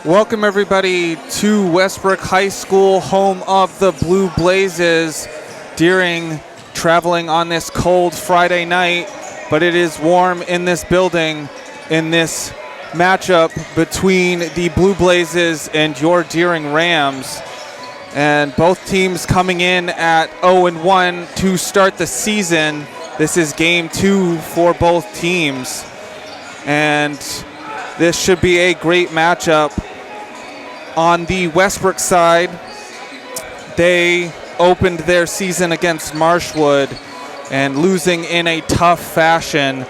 Welcome everybody to Westbrook High School, home of the Blue Blazes. Deering traveling on this cold Friday night, but it is warm in this building in this matchup between the Blue Blazes and your Deering Rams. And both teams coming in at 0-1 to start the season. This is game 2 for both teams. And this should be a great matchup. On the Westbrook side, they opened their season against Marshwood and losing in a tough fashion.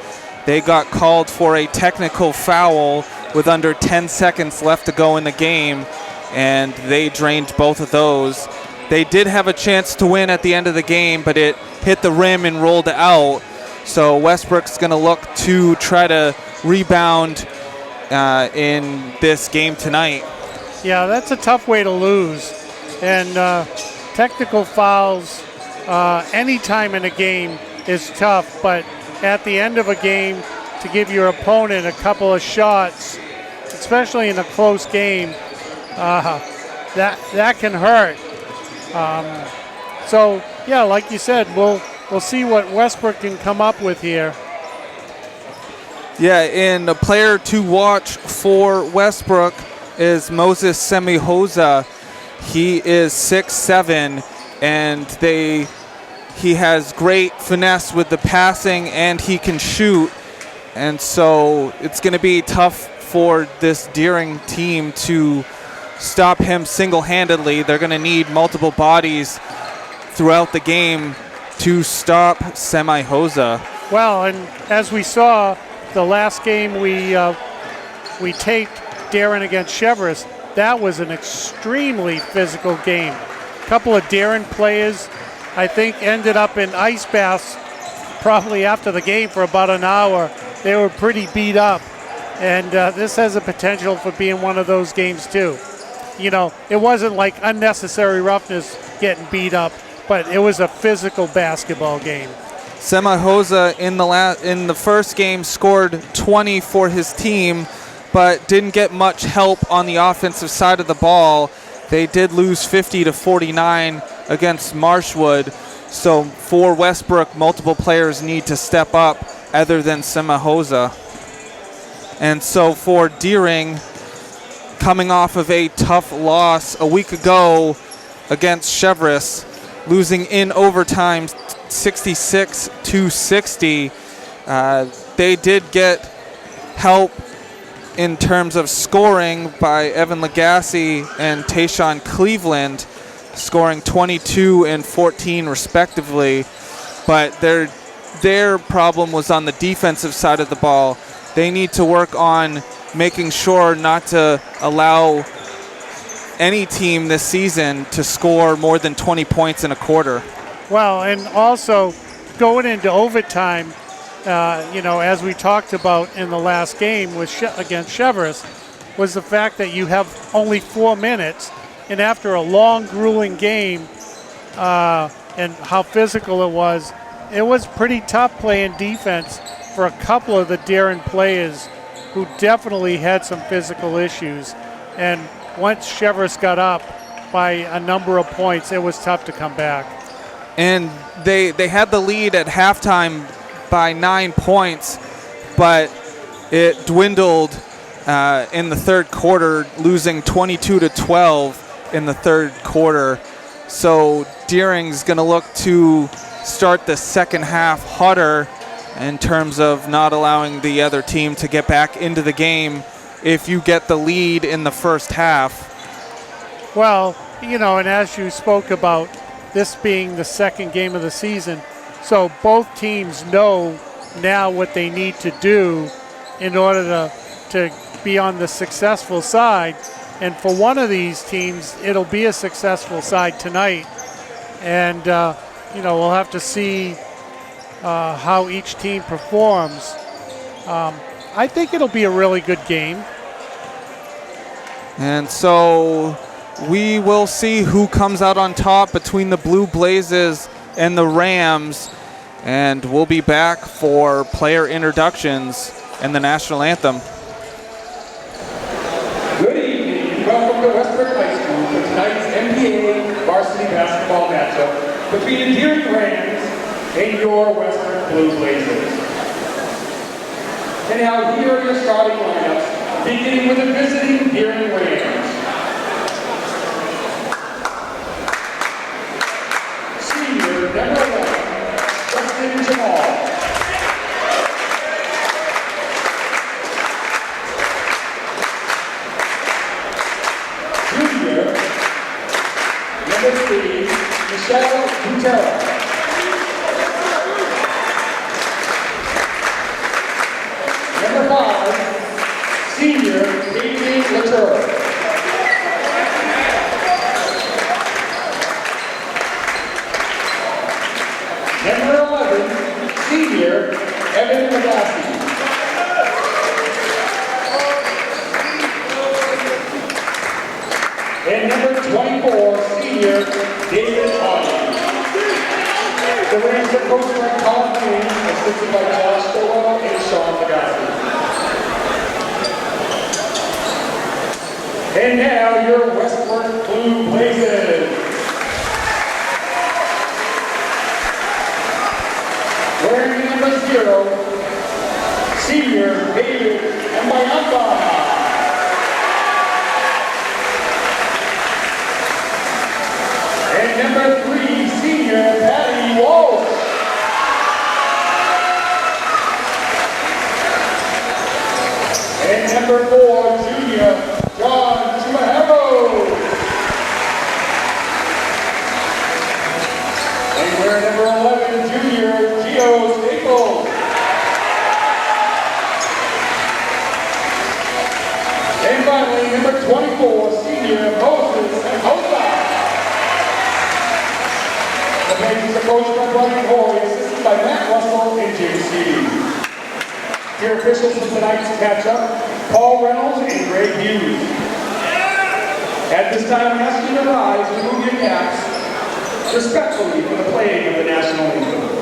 They got called for a technical foul with under 10 seconds left to go in the game, and they drained both of those. They did have a chance to win at the end of the game, but it hit the rim and rolled out. So Westbrook's going to look to try to rebound in this game tonight. Yeah, that's a tough way to lose. And technical fouls any time in a game is tough, but at the end of a game, to give your opponent a couple of shots, especially in a close game, that can hurt. So, yeah, like you said, we'll see what Westbrook can come up with here. Yeah, and a player to watch for Westbrook is Moses Semihoza. He is 6'7", and he has great finesse with the passing, and he can shoot. And so it's going to be tough for this Deering team to stop him single-handedly. They're going to need multiple bodies throughout the game to stop Semihoza. Well, and as we saw the last game we taped, Deering against Cheverus, that was an extremely physical game. A couple of Deering players, I think, ended up in ice baths probably after the game for about an hour. They were pretty beat up, and this has a potential for being one of those games too. You know, it wasn't like unnecessary roughness getting beat up, but it was a physical basketball game. Semihoza in the first game scored 20 for his team, but didn't get much help on the offensive side of the ball. They did lose 50-49 against Marshwood. So for Westbrook, multiple players need to step up other than Semihoza. And so for Deering, coming off of a tough loss a week ago against Cheverus, losing in overtime 66-60, they did get help in terms of scoring by Evan Lagasse and Tayshawn Cleveland, scoring 22 and 14 respectively. But their problem was on the defensive side of the ball. They need to work on making sure not to allow any team this season to score more than 20 points in a quarter. Well, and also going into overtime, as we talked about in the last game against Cheverus, was the fact that you have only 4 minutes, and after a long, grueling game and how physical it was pretty tough playing defense for a couple of the Deering players who definitely had some physical issues. And once Cheverus got up by a number of points, it was tough to come back. And they had the lead at halftime by 9 points, but it dwindled in the third quarter, losing 22-12 in the third quarter. So Deering's going to look to start the second half hotter in terms of not allowing the other team to get back into the game if you get the lead in the first half. Well, and as you spoke about this being the second game of the season, so both teams know now what they need to do in order to be on the successful side. And for one of these teams, it'll be a successful side tonight. And, we'll have to see how each team performs. I think it'll be a really good game. And so we will see who comes out on top between the Blue Blazes and the Rams. And we'll be back for player introductions and the national anthem. Good evening and welcome to Westbrook High School for tonight's NBA varsity basketball matchup between the Deering Rams and your Westbrook Blue Blazers. And now here are your starting lineups, beginning with the visiting Deering Rams. Senior, number 11, Justin Jamal. Junior, number 3, Michelle Butera. Number 5, Senior, David Latour. Number 11, Senior, Evan Magassi. And number 24, Senior, David Audie. The Rams are coached by Colin Maine, assisted by Josh Stowell and Sean Magassi. And now your Westbrook Blue Blazers. Wearing number 0, Senior David Mbayamba. And number 3, Senior Patty Walsh. And number 4, Junior John Chumahero. And wearing number 11, Junior Gio Staples. And finally, number 24, Senior Moses Hosa. The Blazers are coached by Brian Corey, assisted by Matt Russell and JC. Your officials for tonight's matchup, Paul Reynolds and Greg Hughes. At this time, we ask you to rise and move your caps respectfully for the playing of the national anthem.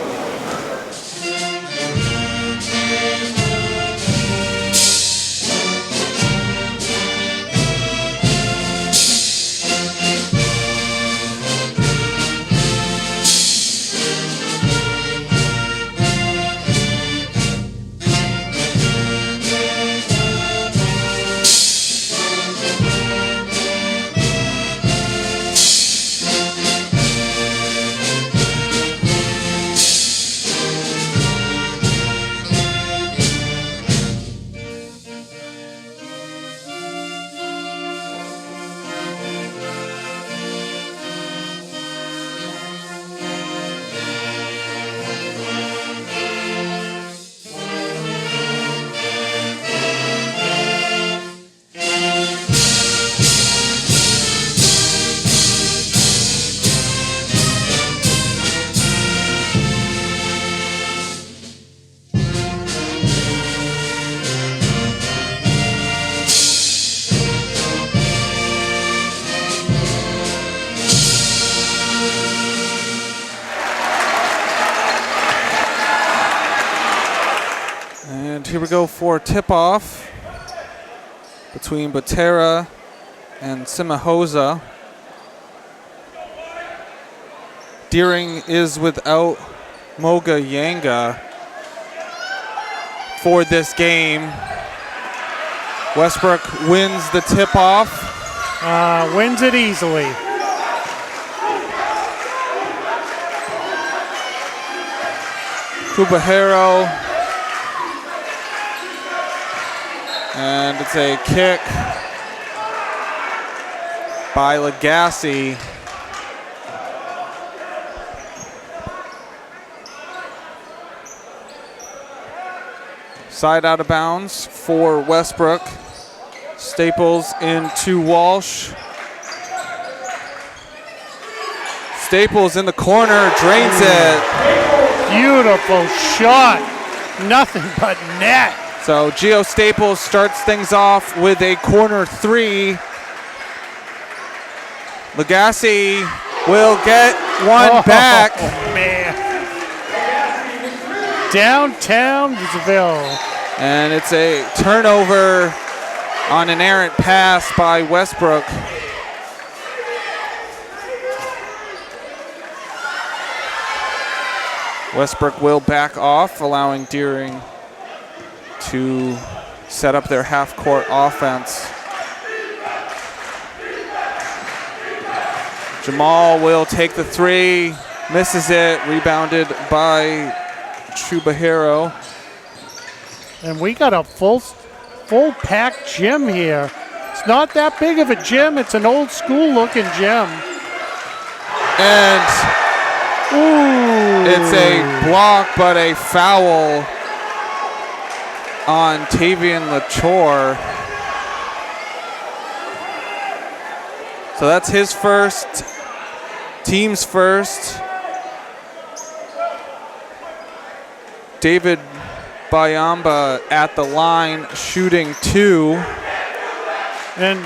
Here we go for tip-off between Butera and Simahosa. Deering is without Moga Yanga for this game. Westbrook wins the tip-off. Wins it easily. Kubahero. And it's a kick by Legassi. Side out of bounds for Westbrook. Staples into Walsh. Staples in the corner, drains it. Beautiful shot. Nothing but net. So Gio Staples starts things off with a corner three. Lagasse will get one back. Oh, man. Downtownsville. And it's a turnover on an errant pass by Westbrook. Westbrook will back off, allowing Deering to set up their half-court offense. Jamal will take the three, misses it, rebounded by Chubahiro. And we got a full-packed gym here. It's not that big of a gym. It's an old school-looking gym. And ooh, it's a block, but a foul on Tavian LaChore. So that's his first, team's first. David Bayamba at the line, shooting 2. And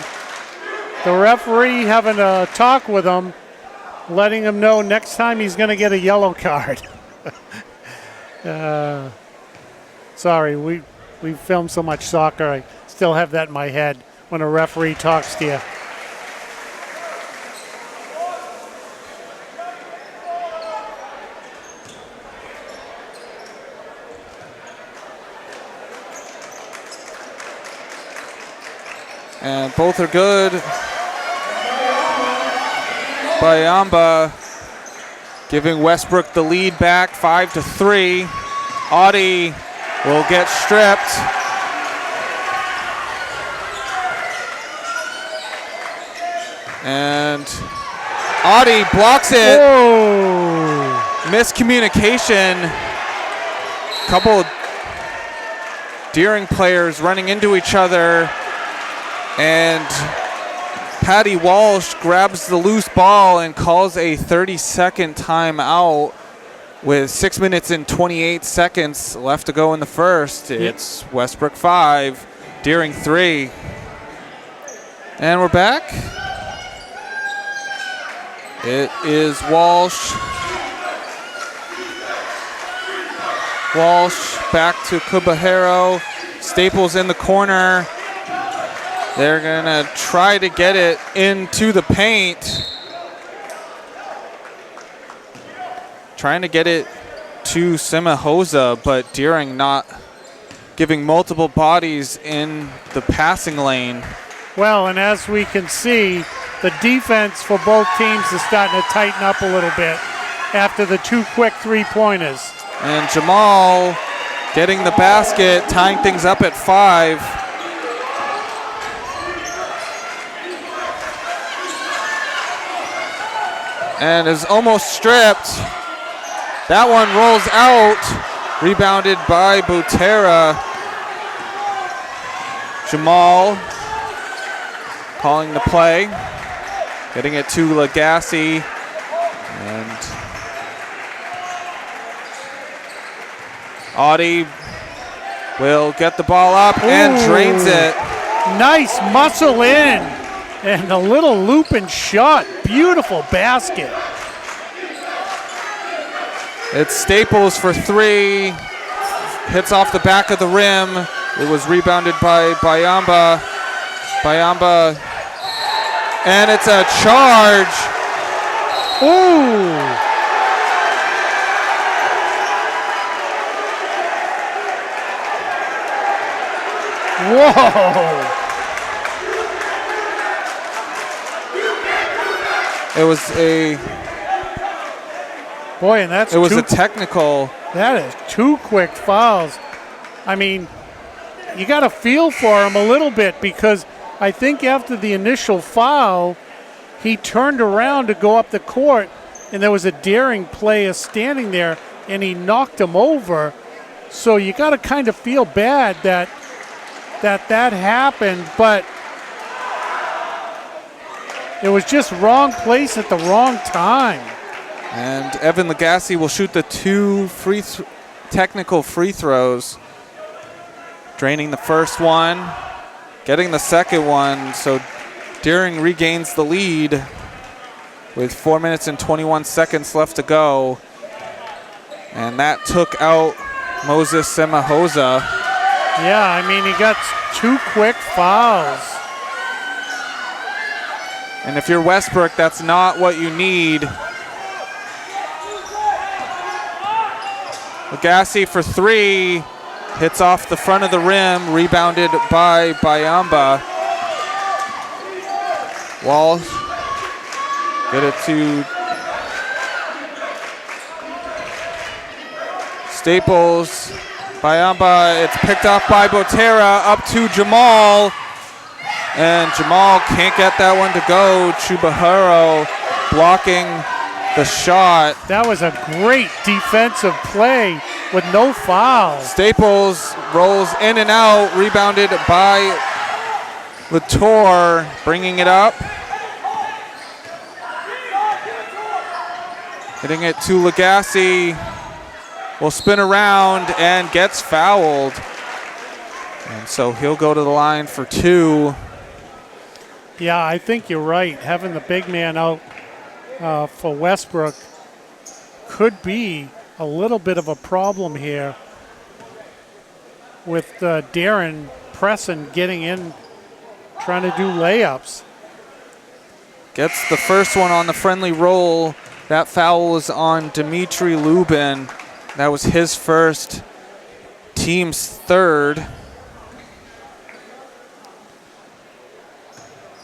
the referee having a talk with him, letting him know next time he's going to get a yellow card. Sorry, we filmed so much soccer, I still have that in my head when a referee talks to you. And both are good. Bayamba giving Westbrook the lead back, 5-3. Audie will get stripped. And Audie blocks it. Whoa. Miscommunication. Couple of Deering players running into each other. And Patty Walsh grabs the loose ball and calls a 30-second timeout with 6 minutes and 28 seconds left to go in the first. It's Westbrook 5, Deering 3. And we're back. It is Walsh. Walsh back to Kubahiro. Staples in the corner. They're going to try to get it into the paint. Trying to get it to Semahosa, but Deering not giving multiple bodies in the passing lane. Well, and as we can see, the defense for both teams is starting to tighten up a little bit after the 2 quick three-pointers. And Jamal getting the basket, tying things up at 5. And is almost stripped. That one rolls out, rebounded by Butera. Jamal calling the play, getting it to Lagasse, and Audie will get the ball up and drains it. Nice muscle in. And a little loop and shot. Beautiful basket. It's Staples for 3. Hits off the back of the rim. It was rebounded by Bayamba. And it's a charge. Ooh. Whoa. It was a boy, and that's a technical. That is 2 quick fouls. I mean, you got to feel for him a little bit because I think after the initial foul, he turned around to go up the court, and there was a Deering player standing there, and he knocked him over. So you got to kind of feel bad that happened, but it was just wrong place at the wrong time. And Evan Lagasse will shoot the 2 technical free throws, draining the first one, getting the second one, so Deering regains the lead. with 4 minutes and 21 seconds left to go. And that took out Moses Semahoza. Yeah, I mean, he got 2 quick fouls. And if you're Westbrook, that's not what you need. Lagasse for 3, hits off the front of the rim, rebounded by Bayamba. Walls, get it to Staples. Bayamba, it's picked off by Botera, up to Jamal. And Jamal can't get that one to go. Chubahiro blocking the shot. That was a great defensive play with no fouls. Staples rolls in and out, rebounded by Latour, bringing it up. Hitting it to Lagasse. Will spin around and gets fouled. And so he'll go to the line for 2. Yeah, I think you're right. Having the big man out for Westbrook could be a little bit of a problem here with Darren Presson getting in, trying to do layups. Gets the first one on the friendly roll. That foul was on Dimitri Lubin. That was his first, team's third.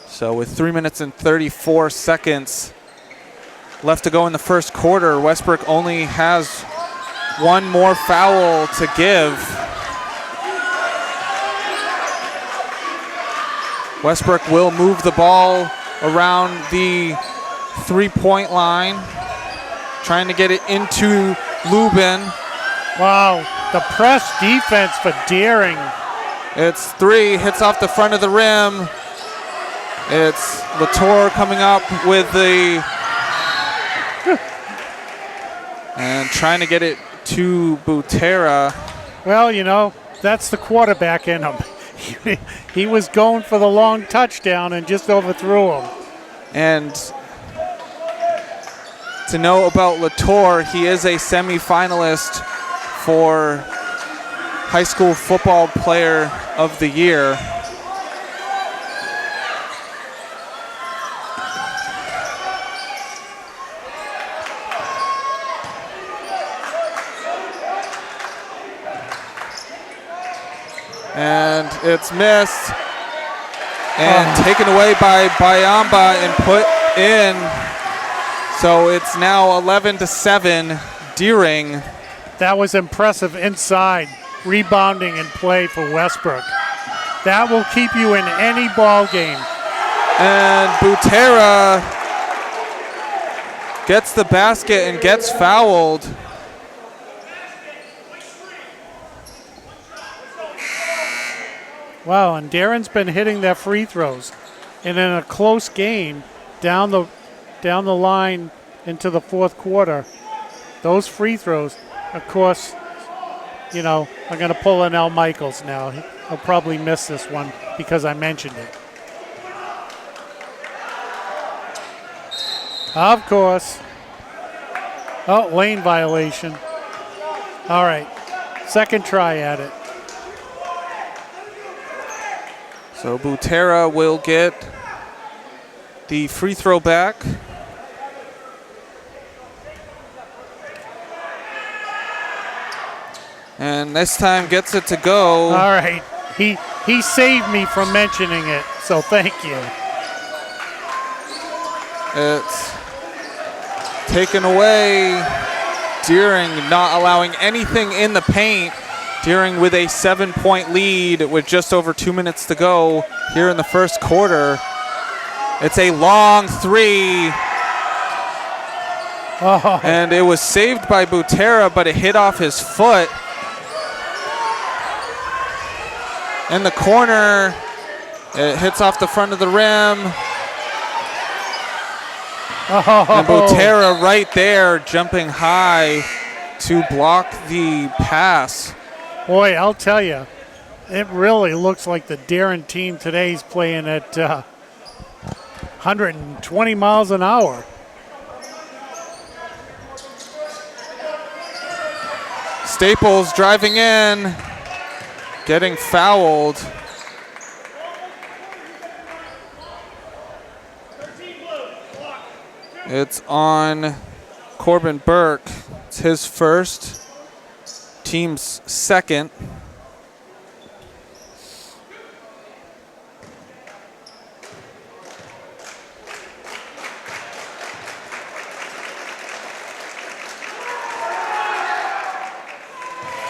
So with 3 minutes and 34 seconds left to go in the first quarter, Westbrook only has 1 more foul to give. Westbrook will move the ball around the 3-point line, trying to get it into Lubin. Wow, the press defense for Deering. It's 3, hits off the front of the rim. It's Latour coming up with the, and trying to get it to Butera. Well, you know, that's the quarterback in him. He was going for the long touchdown and just overthrew him. And to know about Latour, he is a semifinalist for High School Football Player of the Year. And it's missed and taken away by Bayamba and put in. So it's now 11-7, Deering. That was impressive inside, rebounding and play for Westbrook. That will keep you in any ball game. And Butera gets the basket and gets fouled. Wow, and Darren's been hitting their free throws. And in a close game, down the line into the fourth quarter, those free throws, of course, you know, are going to pull in Al Michaels now. He'll probably miss this one because I mentioned it. Of course. Oh, lane violation. All right, second try at it. So Butera will get the free throw back. And this time gets it to go. All right. He saved me from mentioning it, so thank you. It's taken away. Deering not allowing anything in the paint. Deering with a 7-point lead with just over 2 minutes to go here in the first quarter. It's a long 3. Oh. And it was saved by Butera, but it hit off his foot. In the corner, it hits off the front of the rim. Oh. And Butera right there jumping high to block the pass. Boy, I'll tell you, it really looks like the Darren team today is playing at 120 miles an hour. Staples driving in, getting fouled. It's on Corbin Burke. It's his first, team's second.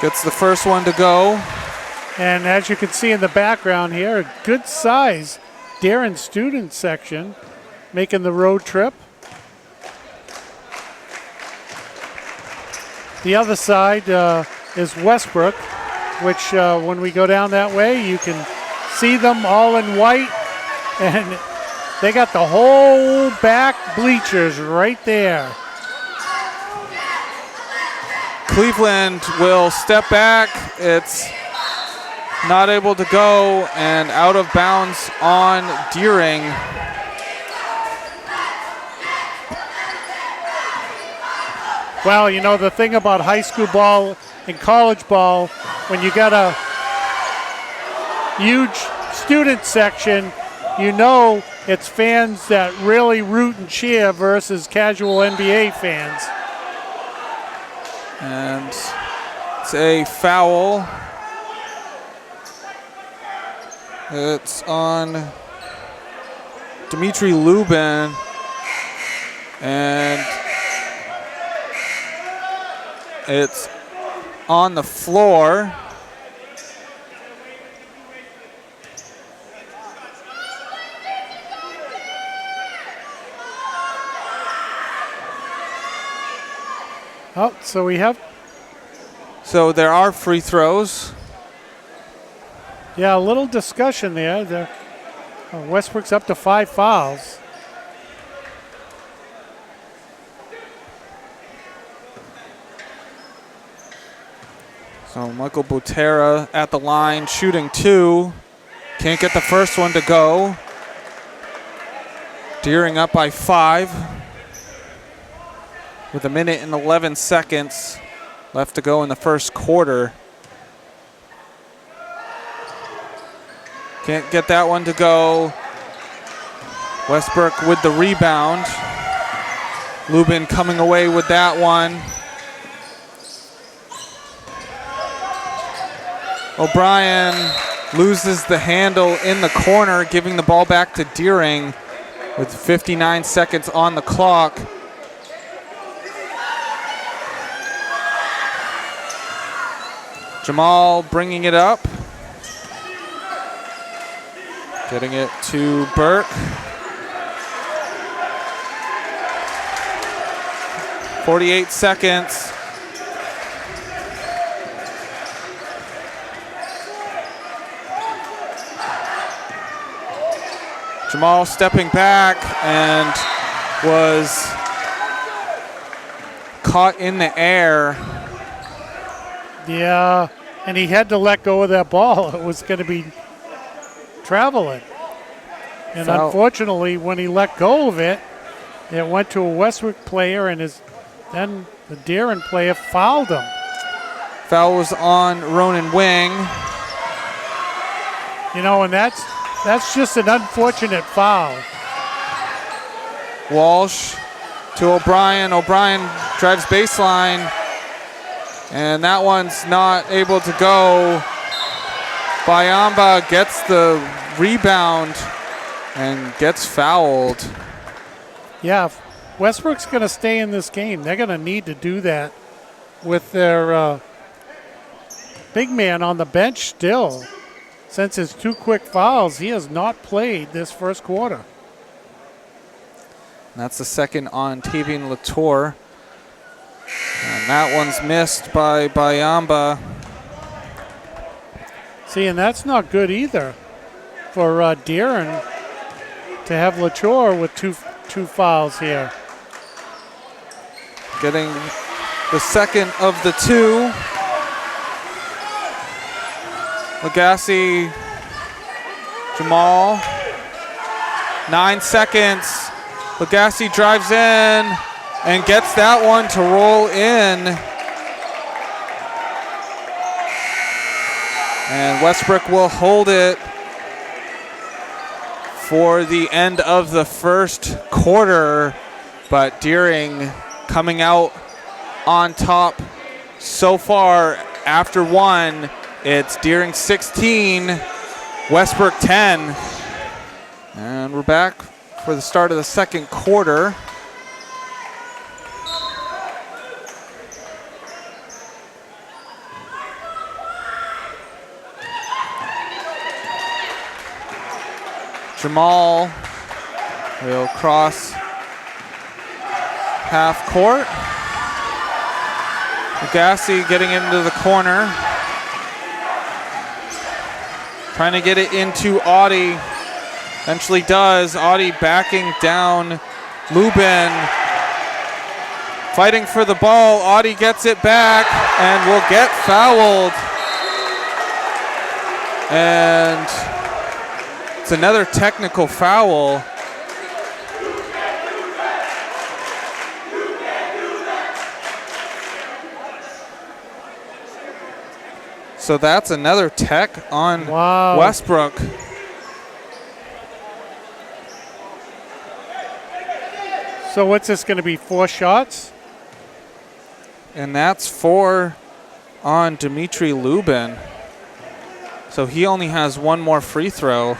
Gets the first one to go. And as you can see in the background here, a good size Darren student section making the road trip. The other side is Westbrook, which when we go down that way, you can see them all in white. And they got the whole back bleachers right there. Cleveland will step back. It's not able to go and out of bounds on Deering. Well, you know, the thing about high school ball and college ball, when you got a huge student section, you know it's fans that really root and cheer versus casual NBA fans. And it's a foul. It's on Dimitri Lubin. And it's on the floor. Oh, so we have... So there are free throws. Yeah, a little discussion there. Westbrook's up to 5 fouls. So Michael Butera at the line, shooting 2. Can't get the first one to go. Deering up by 5. With a minute and 11 seconds left to go in the first quarter. Can't get that one to go. Westbrook with the rebound. Lubin coming away with that one. O'Brien loses the handle in the corner, giving the ball back to Deering with 59 seconds on the clock. Jamal bringing it up. Getting it to Burke. 48 seconds. Jamal stepping back and was caught in the air. Yeah, and he had to let go of that ball. It was going to be traveling. And Foul. Unfortunately, when he let go of it, it went to a Westbrook player, and then the Deeren player fouled him. Foul was on Ronan Wing. You know, and that's just an unfortunate foul. Walsh to O'Brien. O'Brien drives baseline. And that one's not able to go. Bayamba gets the rebound and gets fouled. Yeah, if Westbrook's going to stay in this game, they're going to need to do that with their big man on the bench still. Since his 2 quick fouls, he has not played this first quarter. And that's the second on Tavian Latour. And that one's missed by Bayamba. See, and that's not good either for Deeren to have Latour with two fouls here. Getting the second of the 2. Lagasse, Jamal, 9 seconds. Lagasse drives in and gets that one to roll in. And Westbrook will hold it for the end of the first quarter, but Deering coming out on top so far after one. It's Deering 16, Westbrook 10. And we're back for the start of the second quarter. Jamal will cross half court. Agassi getting into the corner. Trying to get it into Audie. Eventually does. Audie backing down Lubin. Fighting for the ball. Audie gets it back and will get fouled. And it's another technical foul. So that's another tech on Westbrook. So what's this going to be, 4 shots? And that's 4 on Dimitri Lubin. So he only has one more free throw.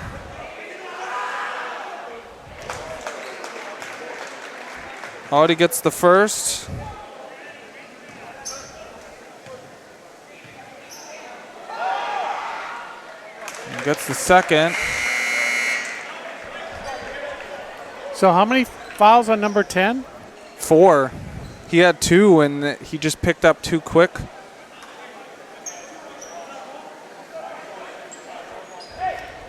Audie gets the first. Gets the second. So how many fouls on number 10? 4. He had 2 and he just picked up 2 quick.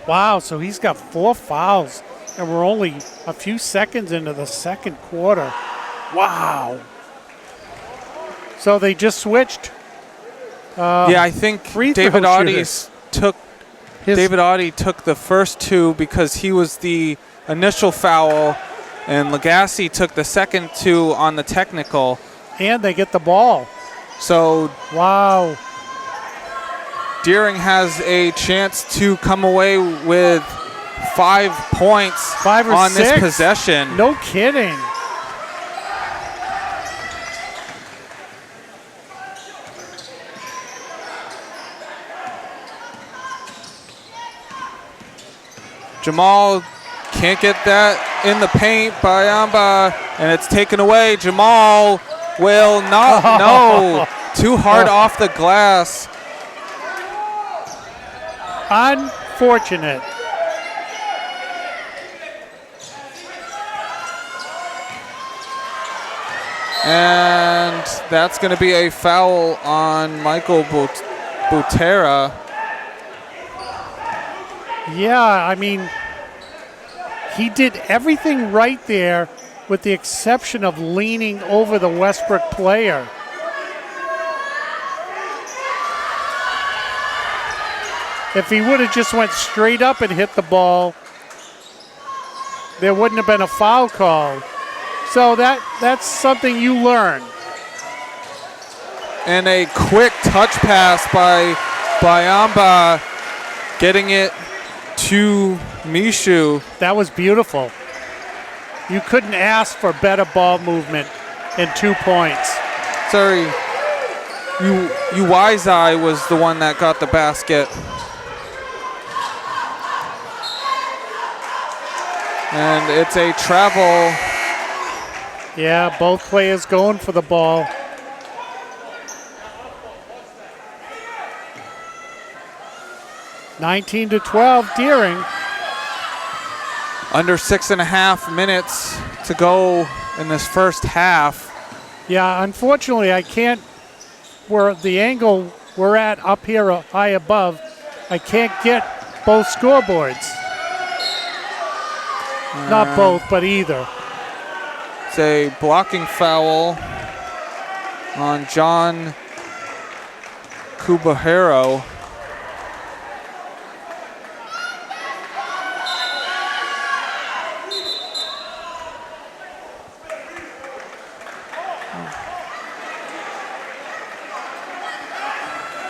Wow, so he's got 4 fouls and we're only a few seconds into the second quarter. Wow. So they just switched. Yeah, I think David Audie took the first 2 because he was the initial foul, and Lagasse took the second 2 on the technical. And they get the ball. So wow. Deering has a chance to come away with 5 points 5 or on 6. this possession. No kidding. Jamal can't get that in the paint by Amba, and it's taken away. Jamal will not, no, too hard off the glass. Unfortunate. And that's going to be a foul on Michael Butera. Yeah, I mean, he did everything right there with the exception of leaning over the Westbrook player. If he would have just went straight up and hit the ball, there wouldn't have been a foul call. So that's something you learn. And a quick touch pass by Amba, getting it to Mishu. That was beautiful. You couldn't ask for better ball movement in 2 points. Sorry, Uwaizai was the one that got the basket. And it's a travel. Yeah, both players going for the ball. (19-12) Deering. Under 6.5 minutes to go in this first half. Yeah, unfortunately, I can't, where the angle we're at up here high above, I can't get both scoreboards. Not both, but either. It's a blocking foul on John Kubahero.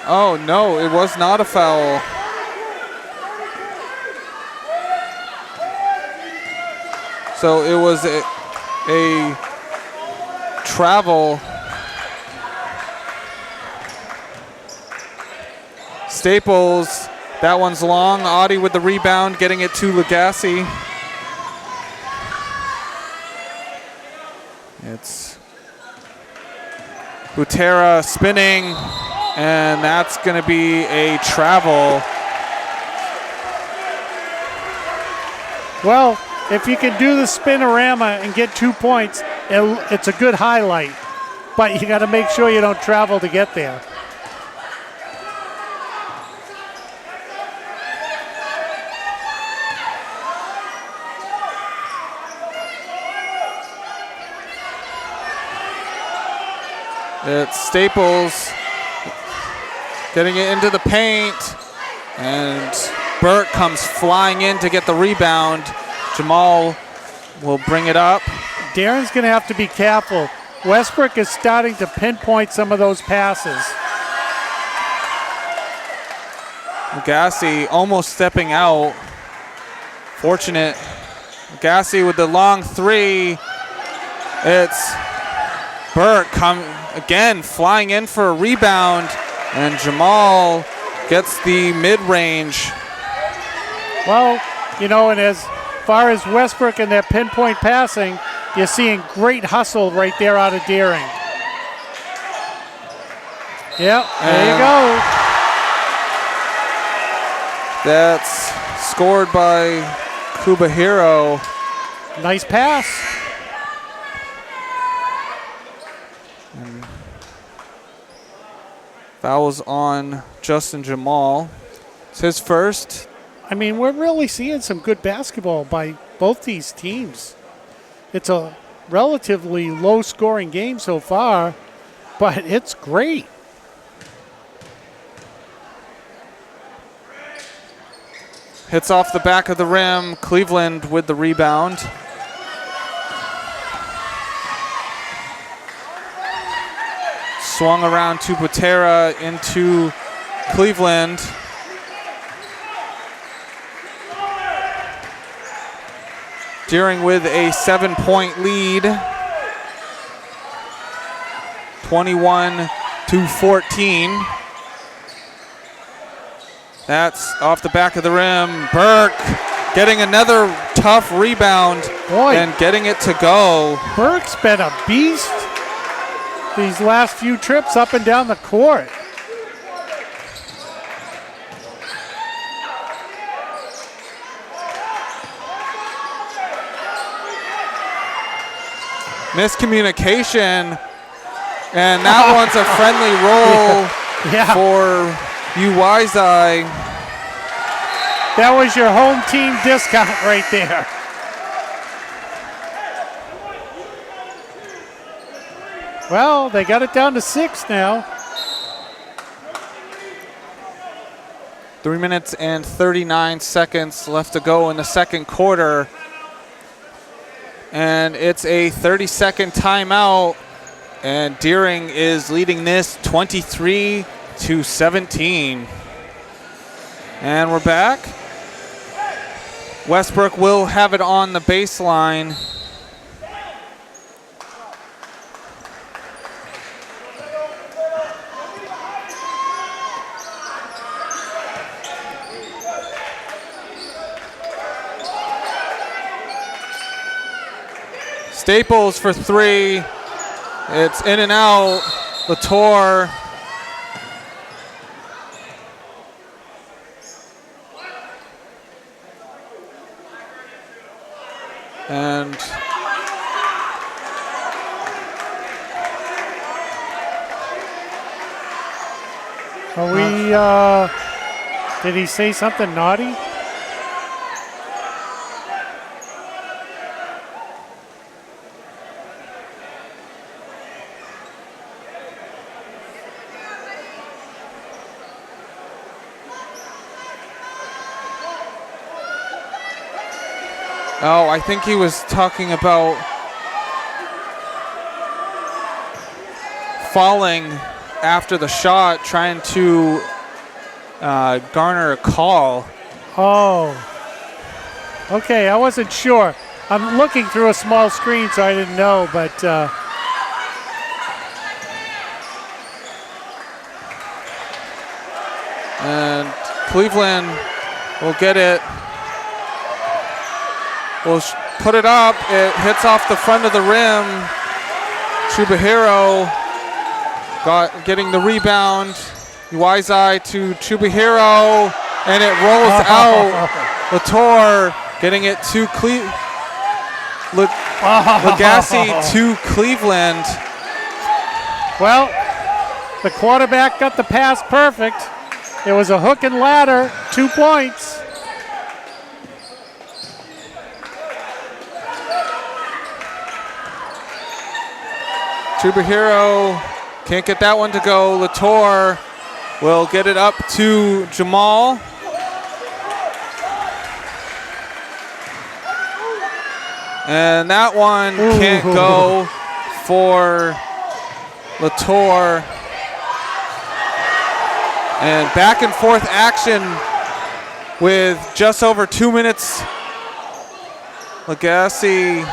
Oh, no, it was not a foul. So it was a travel. Staples, that one's long. Audie with the rebound, getting it to Lagasse. It's Butera spinning, and that's going to be a travel. Well, if you can do the spinorama and get 2 points, it's a good highlight. But you got to make sure you don't travel to get there. It's Staples getting it into the paint, and Burke comes flying in to get the rebound. Jamal will bring it up. Darren's going to have to be careful. Westbrook is starting to pinpoint some of those passes. Lagasse almost stepping out. Fortunate. Lagasse with the long three. It's Burke again flying in for a rebound, and Jamal gets the mid-range. Well, you know, and as far as Westbrook and their pinpoint passing, you're seeing great hustle right there out of Deering. Yep, there you go. That's scored by Kubahiro. Nice pass. And fouls on Justin Jamal. It's his first. I mean, we're really seeing some good basketball by both these teams. It's a relatively low-scoring game so far, but it's great. Hits off the back of the rim. Cleveland with the rebound. Swung around to Butera into Cleveland. Deering with a 7-point lead. 21-14. That's off the back of the rim. Burke getting another tough rebound. Boy, and getting it to go. Burke's been a beast these last few trips up and down the court. Miscommunication, and that one's a friendly roll for UYZI. That was your home team discount right there. Well, they got it down to 6 now. 3 minutes and 39 seconds left to go in the second quarter. And it's a 30-second timeout. And Deering is leading this 23-17. And we're back. Westbrook will have it on the baseline. Staples for three. It's in and out. Latour. And are we, did he say something naughty? oh, I think he was talking about falling after the shot trying to garner a call. Oh. Okay, I wasn't sure. I'm looking through a small screen, so I didn't know, but and Cleveland will get it. Will put it up. It hits off the front of the rim. Chubahiro getting the rebound. Wise eye to Chubahiro, and it rolls out. Latour getting it to Lagasse to Cleveland. Well, the quarterback got the pass perfect. It was a hook and ladder, 2 points. Chubahiro can't get that one to go. Latour will get it up to Jamal. And that one can't go for Latour. And back and forth action with just over 2 minutes. Lagasse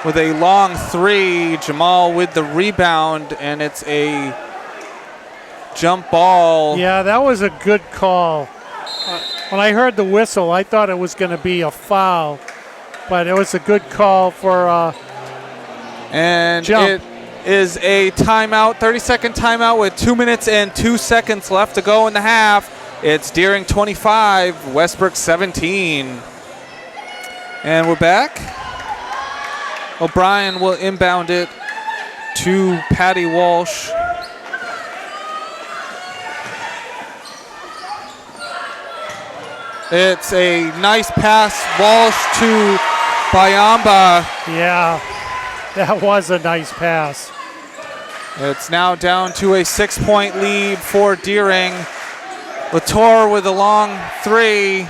with a long three. Jamal with the rebound, and it's a jump ball. Yeah, that was a good call. When I heard the whistle, I thought it was going to be a foul, but it was a good call for and jump. It is a timeout, 30-second timeout with 2 minutes and 2 seconds left to go in the half. It's Deering 25, Westbrook 17. And we're back. O'Brien will inbound it to Patty Walsh. It's a nice pass, Walsh to Bayamba. Yeah, that was a nice pass. It's now down to a 6-point lead for Deering. Latour with a long three.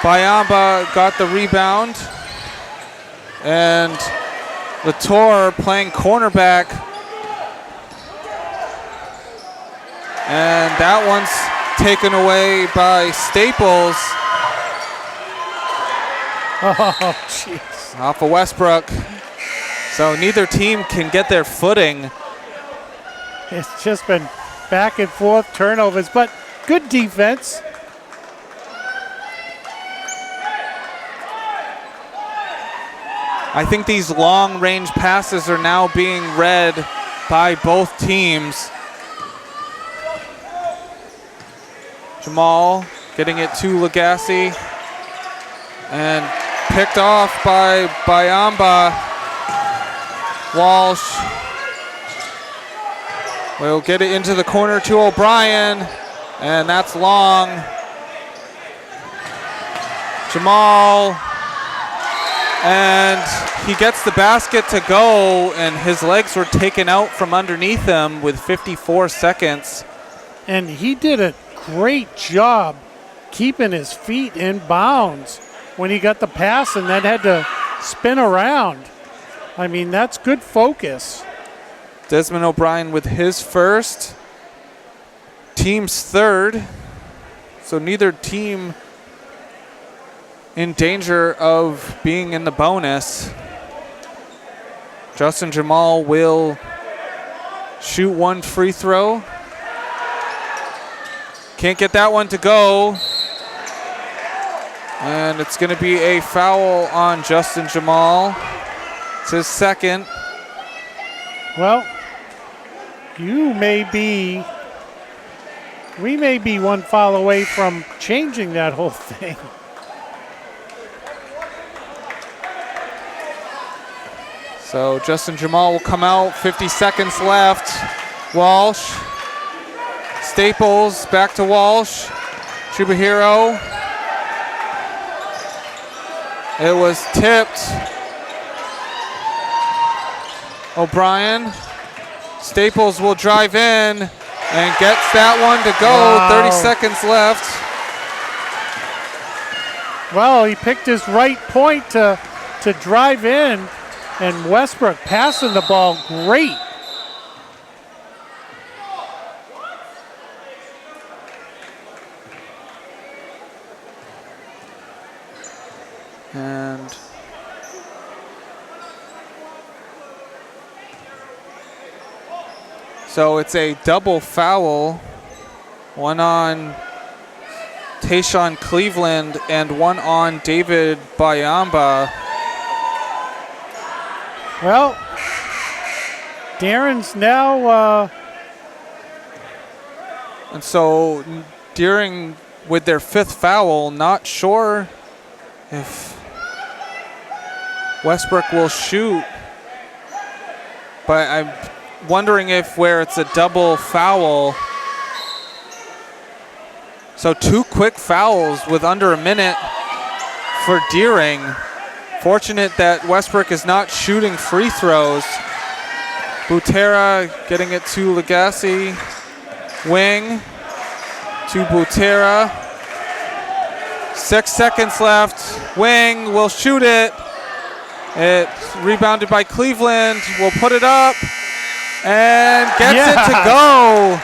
Bayamba got the rebound. And Latour playing cornerback. And that one's taken away by Staples. Oh, jeez. Off of Westbrook. So neither team can get their footing. It's just been back and forth turnovers, but good defense. I think these long-range passes are now being read by both teams. Jamal getting it to Lagasse and picked off by Bayamba. Walsh will get it into the corner to O'Brien, and that's long. Jamal, and he gets the basket to go, and his legs were taken out from underneath him with 54 seconds. And he did a great job keeping his feet in bounds when he got the pass and then had to spin around. I mean, that's good focus. Desmond O'Brien with his first, team's third. So neither team in danger of being in the bonus. Justin Jamal will shoot one free throw. Can't get that one to go. And it's going to be a foul on Justin Jamal. It's his second. Well, we may be one foul away from changing that whole thing. So Justin Jamal will come out, 50 seconds left. Walsh, Staples, back to Walsh. Chubahiro. It was tipped. O'Brien. Staples will drive in and gets that one to go. Wow. 30 seconds left. Well, he picked his right point to drive in, And Westbrook passing the ball great. And so it's a double foul, one on Tayshaun Cleveland and one on David Bayamba. Well, Darren's now And so Deering with their 5th foul, not sure if Westbrook will shoot, but I'm wondering if where it's a double foul. So 2 quick fouls with under a minute for Deering. Fortunate that Westbrook is not shooting free throws. Butera getting it to Legacy. Wing to Butera. 6 seconds left. Wing will shoot it. It's rebounded by Cleveland. Will put it up and gets it to go.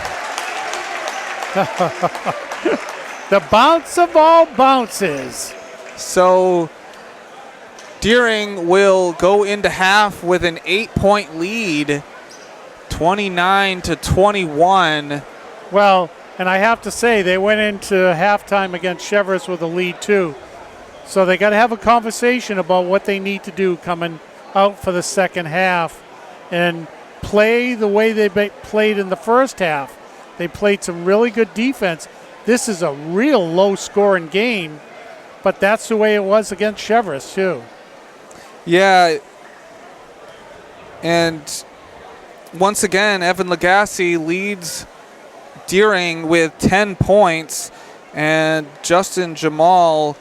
The bounce of all bounces. So Deering will go into half with an 8-point lead, 29-21. Well, and I have to say, they went into halftime against Cheverus with a lead too. So they got to have a conversation about what they need to do coming out for the second half and play the way they played in the first half. They played some really good defense. This is a real low-scoring game, but that's the way it was against Cheverus too. Yeah, and once again, Evan Legacy leads Deering with 10 points, and Justin Jamal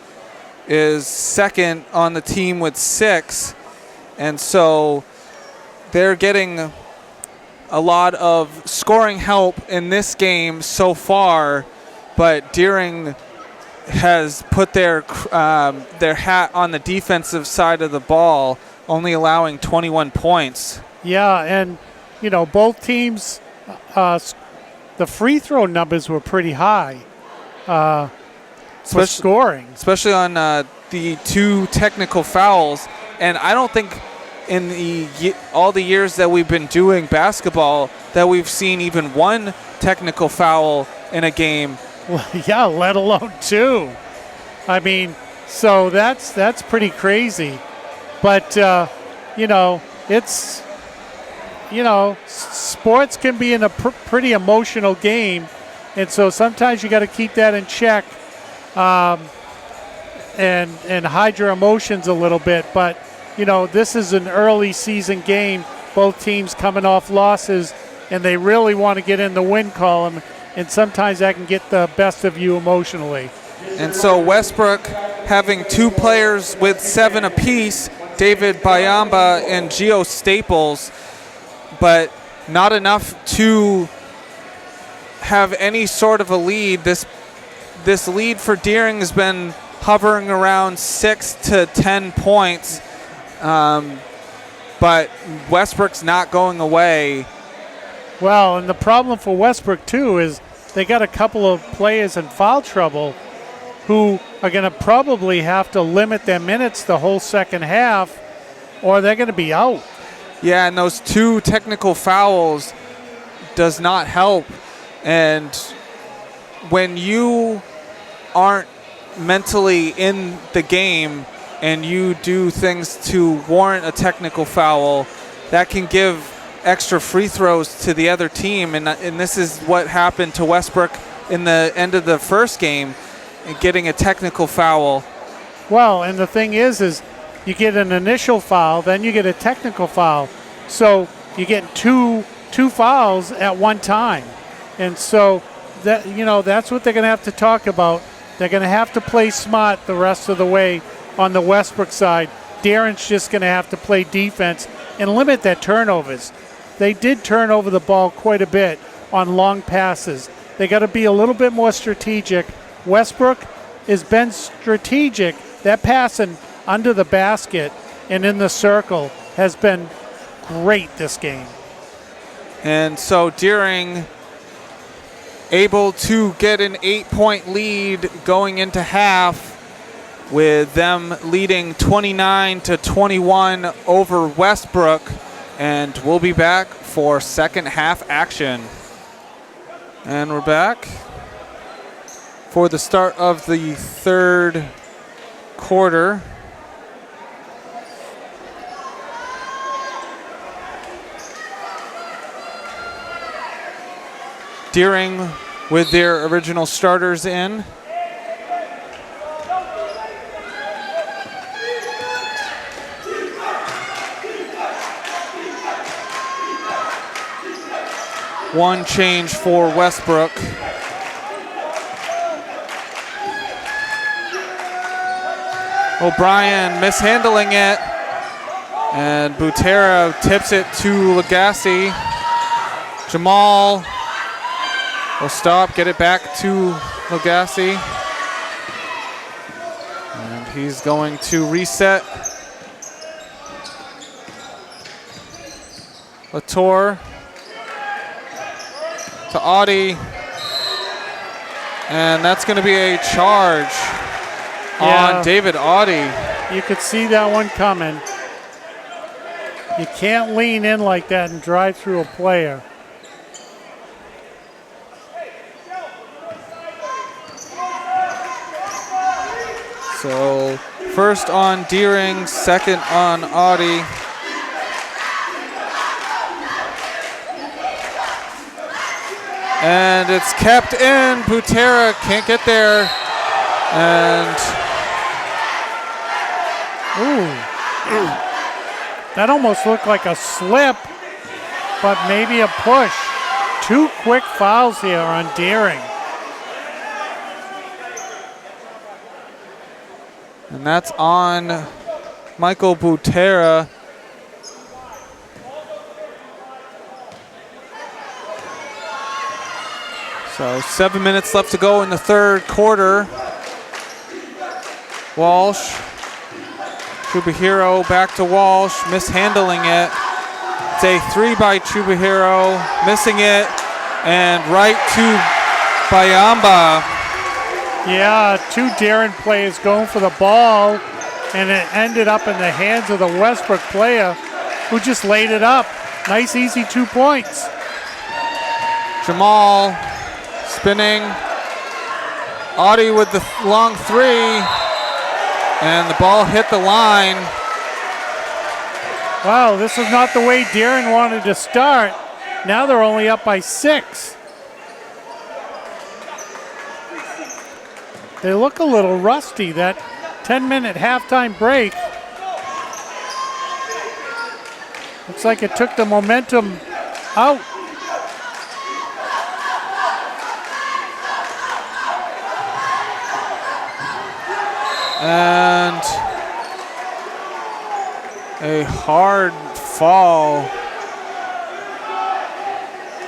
is second on the team with 6. And so they're getting a lot of scoring help in this game so far, but Deering has put their hat on the defensive side of the ball, only allowing 21 points. Yeah, and, you know, both teams, the free throw numbers were pretty high for scoring. Especially on the 2 technical fouls. And I don't think in all the years that we've been doing basketball that we've seen even 1 technical foul in a game. Well, yeah, let alone 2. I mean, so that's pretty crazy. But, you know, it's, you know, sports can be in a pretty emotional game. And so sometimes you got to keep that in check and hide your emotions a little bit. But, you know, this is an early season game. Both teams coming off losses, and they really want to get in the win column. And sometimes that can get the best of you emotionally. And so Westbrook having 2 players with 7 apiece, David Bayamba and Gio Staples, but not enough to have any sort of a lead. This lead for Deering has been hovering around 6 to 10 points, but Westbrook's not going away. Well, and the problem for Westbrook, too, is they got a couple of players in foul trouble who are going to probably have to limit their minutes the whole second half, or they're going to be out. Yeah, and those 2 technical fouls does not help. And when you aren't mentally in the game and you do things to warrant a technical foul, that can give extra free throws to the other team, and this is what happened to Westbrook in the end of the first game, getting a technical foul. Well, and the thing is you get an initial foul, then you get a technical foul. So you get two fouls at one time. And so that, you know, that's what they're going to have to talk about. They're going to have to play smart the rest of the way on the Westbrook side. Darren's just going to have to play defense and limit their turnovers. They did turn over the ball quite a bit on long passes. They got to be a little bit more strategic. Westbrook has been strategic. That passing under the basket and in the circle has been great this game. And so Deering able to get an 8-point lead going into half, with them leading 29-21 over Westbrook. And we'll be back for second half action. And we're back for the start of the third quarter. Deering with their original starters in. One change for Westbrook. O'Brien mishandling it, and Butera tips it to Lagasse. Jamal will stop, get it back to Lagasse. And he's going to reset. Latour to Audie. And that's going to be a charge on David Audie. You could see that one coming. You can't lean in like that and drive through a player. So first on Deering, second on Audie. And it's kept in. Butera can't get there. And that almost looked like a slip, but maybe a push. 2 quick fouls here on Deering. And that's on Michael Butera. So 7 minutes left to go in the third quarter. Walsh, Chubahiro back to Walsh, mishandling it. It's a 3 by Chubahiro, missing it, and right to Bayamba. Yeah, 2 Deering players going for the ball, and it ended up in the hands of the Westbrook player who just laid it up. Nice, easy 2 points. Jamal spinning. Audie with the long 3. And the ball hit the line. Wow, this is not the way Deering wanted to start. Now they're only up by 6. They look a little rusty, that 10-minute halftime break. Looks like it took the momentum out. And a hard fall.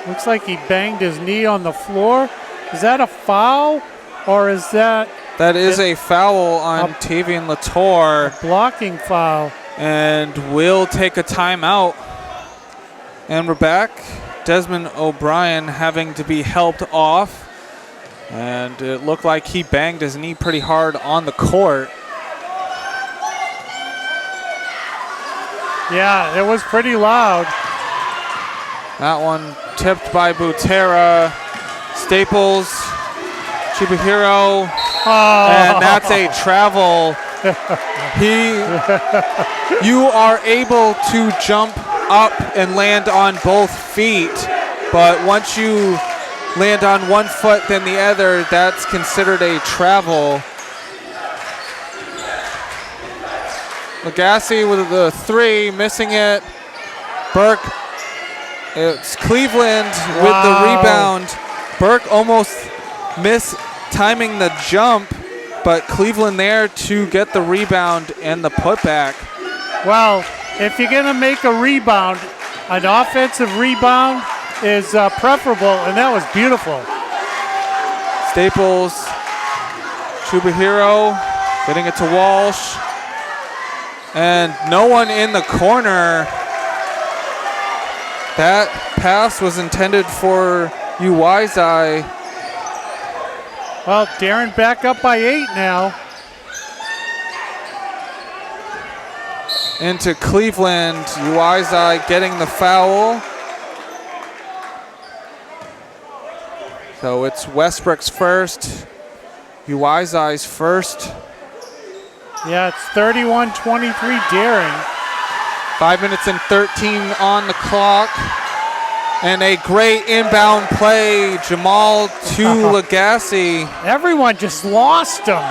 Looks like he banged his knee on the floor. Is that a foul, or is that... That is a foul on Tavian Latour. Blocking foul. And will take a timeout. And we're back. Desmond O'Brien having to be helped off. And it looked like he banged his knee pretty hard on the court. Yeah, it was pretty loud. That one tipped by Butera. Staples, Chubahiro, and that's a travel. You are able to jump up and land on both feet, but once you land on one foot then the other, that's considered a travel. Lagasse with the 3, missing it. Burke, it's Cleveland with the rebound. Burke almost missed timing the jump, but Cleveland there to get the rebound and the putback. Well, if you're gonna make a rebound, an offensive rebound is preferable, and that was beautiful. Staples, Chubahiro, getting it to Walsh. And no one in the corner. That pass was intended for Uwaizai. Well, Darren back up by 8 now. Into Cleveland. Uwaizai getting the foul. So it's Westbrook's first. Uwaizai's first. Yeah, it's 31-23 Darren. 5 minutes and 13 on the clock. And a great inbound play. Jamal to Lagasse. Everyone just lost him.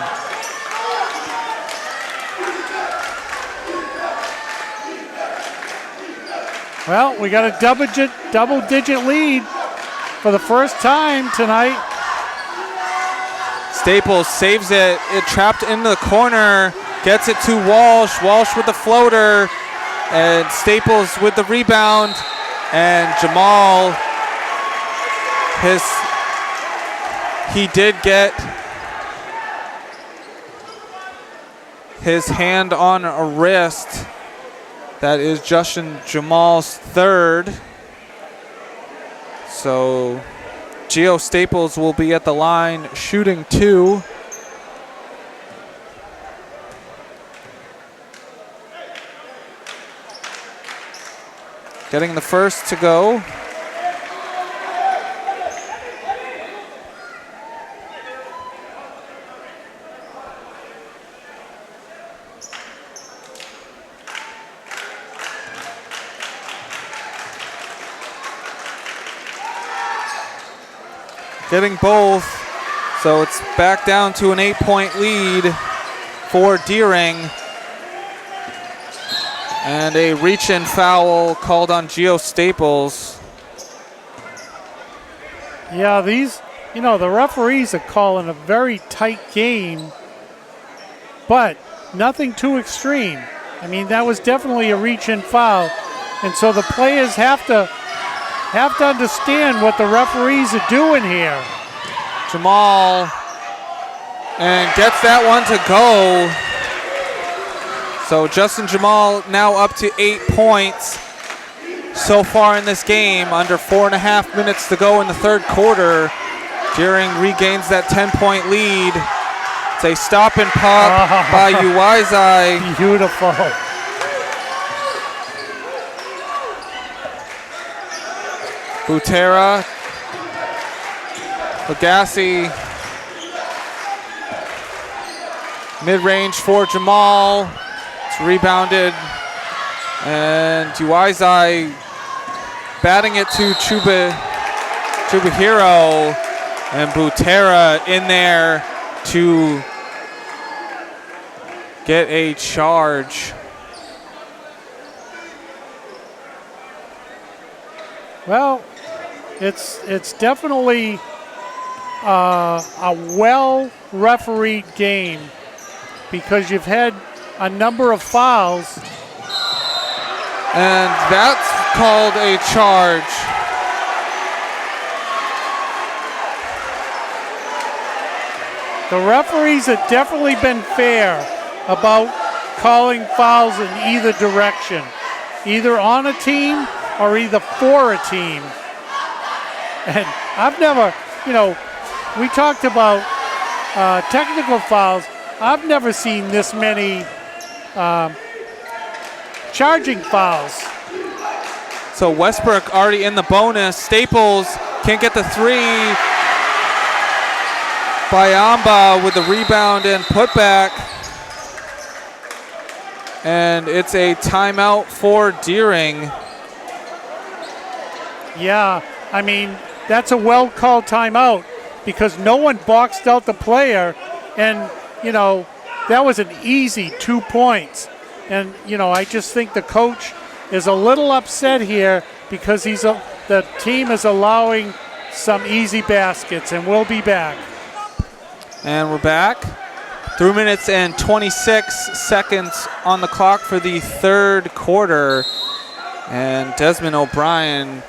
Well, we got a double-digit lead for the first time tonight. Staples saves it. It trapped into the corner. Gets it to Walsh. Walsh with the floater. And Staples with the rebound. And Jamal, he did get his hand on a wrist. That is Justin Jamal's third. So Gio Staples will be at the line shooting 2. Getting the first to go. Getting both. So it's back down to an 8-point lead for Deering. And a reach-in foul called on Gio Staples. Yeah, the referees are calling a very tight game, but nothing too extreme. I mean, that was definitely a reach-in foul. And so the players have to understand what the referees are doing here. Jamal, and gets that one to go. So Justin Jamal now up to 8 points so far in this game. Under 4.5 minutes to go in the third quarter. Deering regains that 10-point lead. It's a stop and pop by Uwaizai. Beautiful. Butera, Lagasse, mid-range for Jamal. It's rebounded, and Uwaizai batting it to Chubahiro, and Butera in there to get a charge. Well, it's definitely a well-refereed game because you've had a number of fouls. And that's called a charge. The referees have definitely been fair about calling fouls in either direction, either on a team or either for a team. And I've never, we talked about technical fouls. I've never seen this many charging fouls. So Westbrook already in the bonus. Staples can't get the three. Bayamba with the rebound and putback. And it's a timeout for Deering. Yeah, I mean, that's a well-called timeout because no one boxed out the player. And, that was an easy 2 points. And, I just think the coach is a little upset here because the team is allowing some easy baskets, and we'll be back. And we're back. 3 minutes and 26 seconds on the clock for the third quarter. And Desmond O'Brien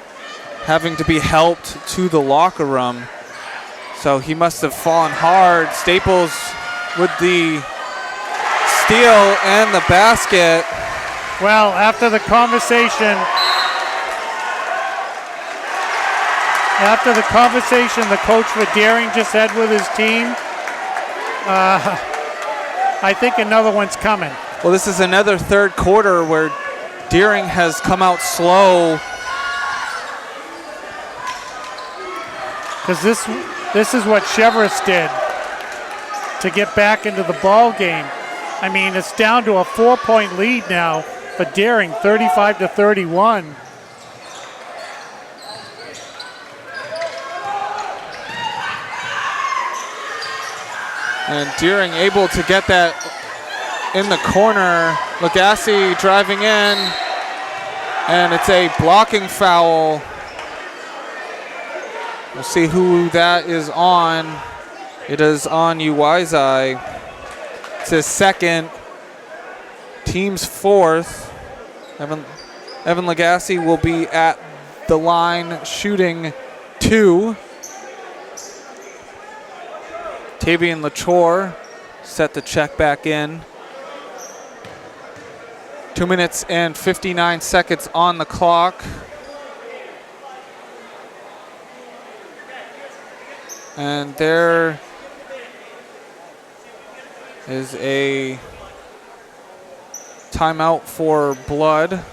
having to be helped to the locker room. So he must have fallen hard. Staples with the steal and the basket. Well, after the conversation the coach for Daring just had with his team, I think another one's coming. Well, this is another third quarter where Deering has come out slow. Because this is what Cheverus did to get back into the ball game. I mean, it's down to a 4-point lead now for Daring, 35-31. And Deering able to get that in the corner. Lagasse driving in, and it's a blocking foul. We'll see who that is on. It is on Uwaizai. It's his second, team's fourth. Evan Lagasse will be at the line shooting 2. Tavian Latour set to check back in. 2 minutes and 59 seconds on the clock. And there is a timeout for Blood.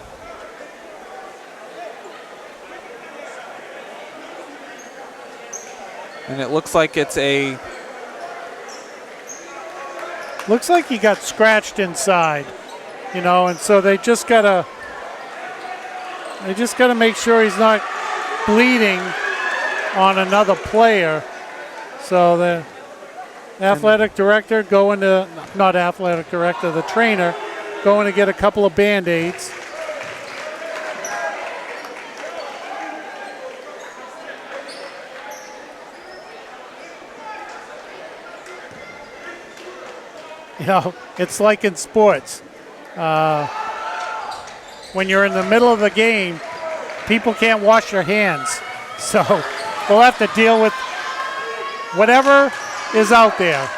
And it looks like it's a... Looks like he got scratched inside, you know, and so they just gotta make sure he's not bleeding on another player. So the athletic director going to, not athletic director, the trainer going to get a couple of Band-Aids. You know, it's like in sports. When you're in the middle of the game, people can't wash their hands. So we'll have to deal with whatever is out there.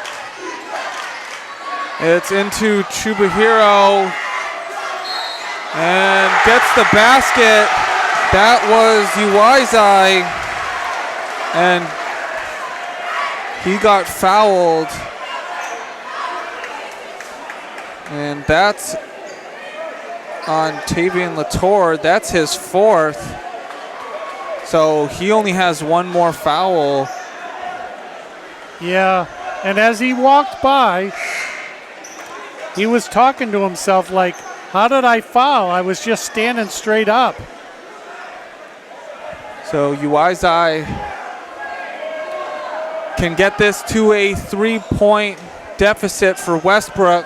It's into Chubahiro and gets the basket. That was Uwaizai, and he got fouled. And that's on Tavian Latour. That's his fourth. So he only has one more foul. Yeah, and as he walked by, he was talking to himself like, how did I foul? I was just standing straight up. So Uwaizai can get this to a 3-point deficit for Westbrook.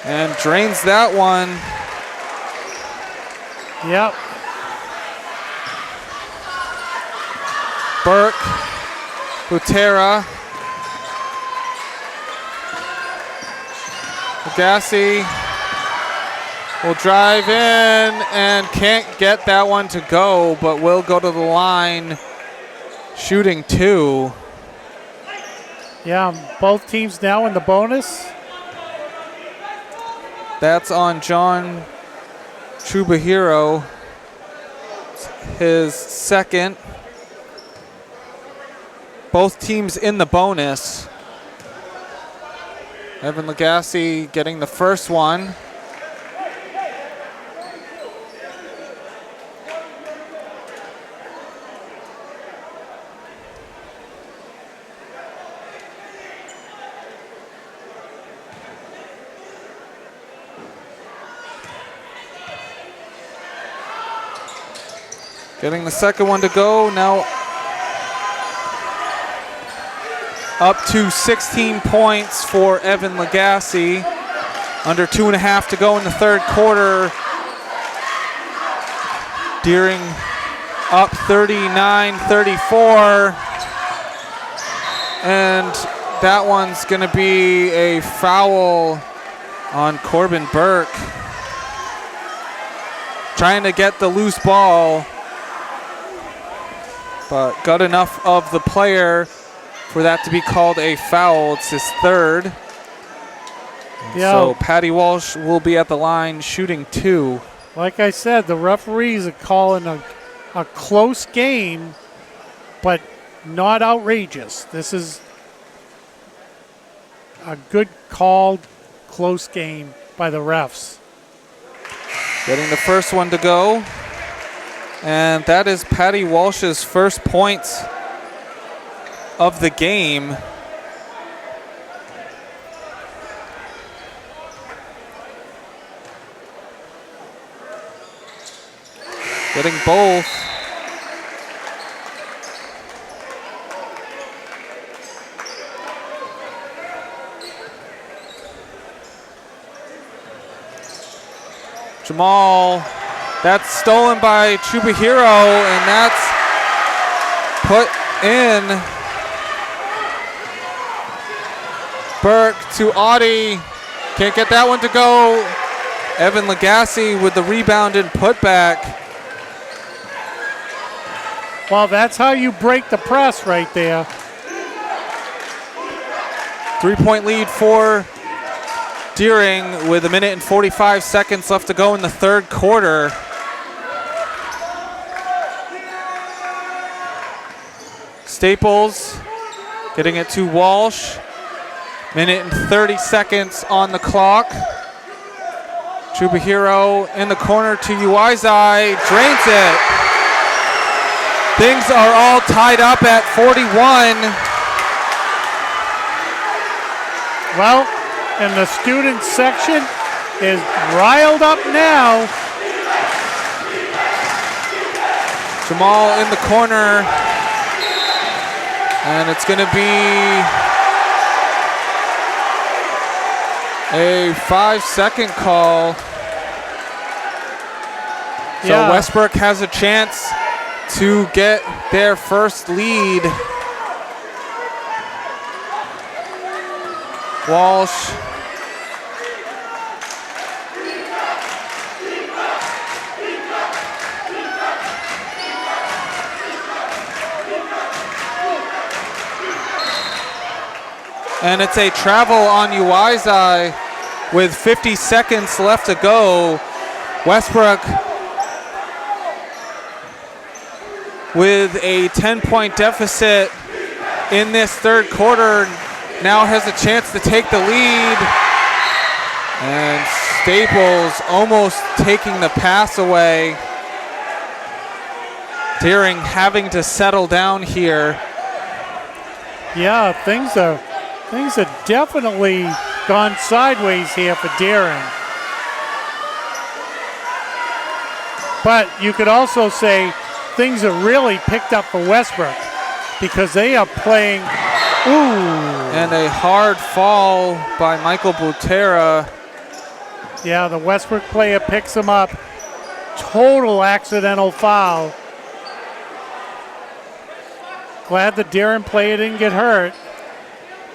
And drains that one. Yep. Burke, Butera, Lagasse will drive in and can't get that one to go, but will go to the line shooting 2. Yeah, both teams now in the bonus. That's on John Chubahiro, his second. Both teams in the bonus. Evan Lagasse getting the first one. Getting the second one to go. Now up to 16 points for Evan Lagasse. Under 2.5 to go in the third quarter. Deering up 39-34. And that one's going to be a foul on Corbin Burke. Trying to get the loose ball, but got enough of the player for that to be called a foul. It's his third. Yeah. So Patty Walsh will be at the line shooting 2. Like I said, the referees are calling a close game, but not outrageous. This is a good called close game by the refs. Getting the first one to go. And that is Patty Walsh's first points of the game. Getting both. Jamal, that's stolen by Chubahiro, and that's put in. Burke to Audie, can't get that one to go. Evan Lagasse with the rebound and putback. Well, that's how you break the press right there. 3-point lead for Deering with 1 minute and 45 seconds left to go in the third quarter. Staples getting it to Walsh. 1 minute and 30 seconds on the clock. Chubahiro in the corner to Uizai, drains it. Things are all tied up at 41. Well, and the student section is riled up now. Jamal in the corner. And it's going to be a 5-second call. So Westbrook has a chance to get their first lead. Walsh. And it's a travel on Uizai with 50 seconds left to go. Westbrook with a 10-point deficit in this third quarter now has a chance to take the lead. And Staples almost taking the pass away. Deering having to settle down here. Yeah, things have definitely gone sideways here for Deering. But you could also say things are really picked up for Westbrook because they are playing. And a hard fall by Michael Butera. Yeah, the Westbrook player picks him up. Total accidental foul. Glad the Deering player didn't get hurt.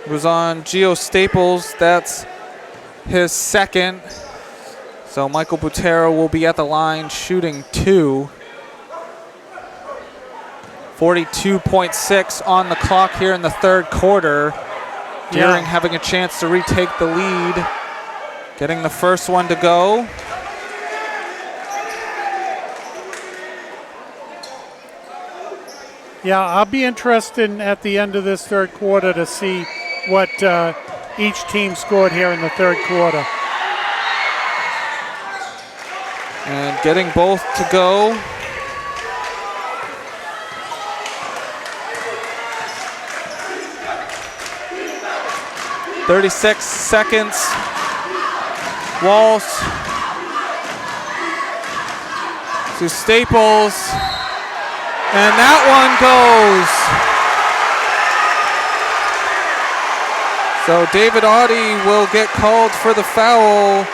It was on Gio Staples. That's his second. So Michael Butera will be at the line shooting 2. 42.6 on the clock here in the third quarter. Deering having a chance to retake the lead. Getting the first one to go. Yeah, I'll be interested at the end of this third quarter to see what each team scored here in the third quarter. And getting both to go. .36 seconds. Walsh to Staples. And that one goes. So David Audie will get called for the foul.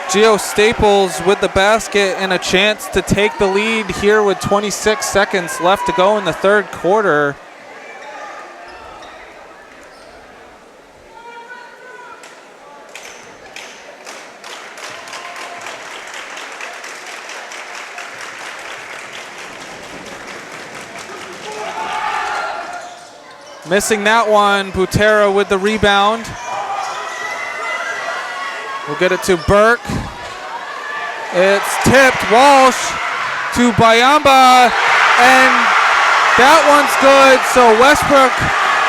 Gio Staples with the basket and a chance to take the lead here with 26 seconds left to go in the third quarter. Missing that one. Butera with the rebound. We'll get it to Burke. It's tipped. Walsh to Bayamba. And that one's good. So Westbrook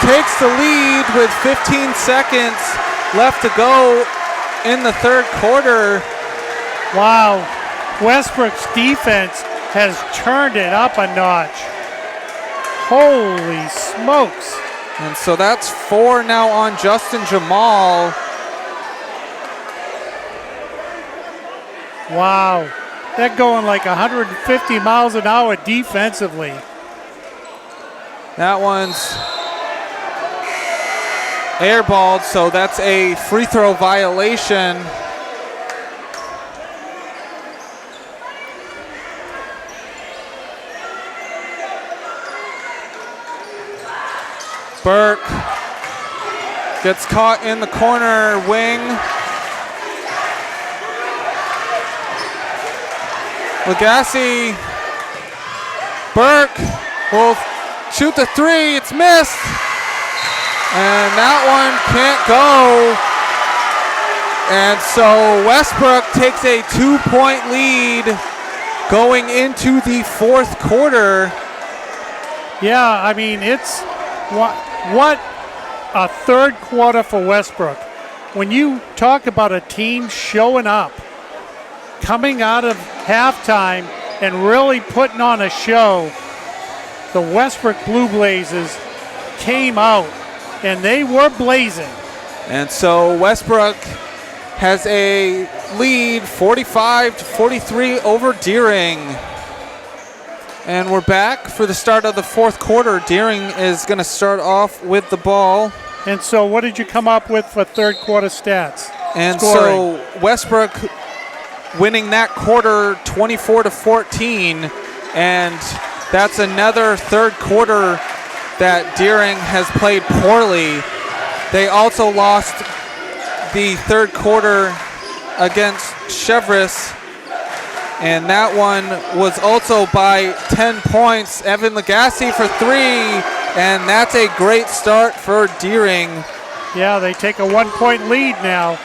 takes the lead with 15 seconds left to go in the third quarter. Wow. Westbrook's defense has turned it up a notch. Holy smokes. And so that's 4 now on Justin Jamal. Wow. They're going like 150 miles an hour defensively. That one's airballed, so that's a free throw violation. Burke gets caught in the corner wing. Lagasse. Burke will shoot the three. It's missed. And that one can't go. And so Westbrook takes a 2-point lead going into the fourth quarter. Yeah, I mean, it's what a third quarter for Westbrook. When you talk about a team showing up, coming out of halftime and really putting on a show, the Westbrook Blue Blazers came out and they were blazing. And so Westbrook has a lead 45-43 over Deering. And we're back for the start of the fourth quarter. Deering is going to start off with the ball. And so what did you come up with for third quarter stats? And Scoring. so Westbrook winning that quarter 24-14. And that's another third quarter that Deering has played poorly. They also lost the third quarter against Chevrolet, and that one was also by 10 points. Evan Lagasse for 3, and that's a great start for Deering. Yeah, they take a 1-point lead now.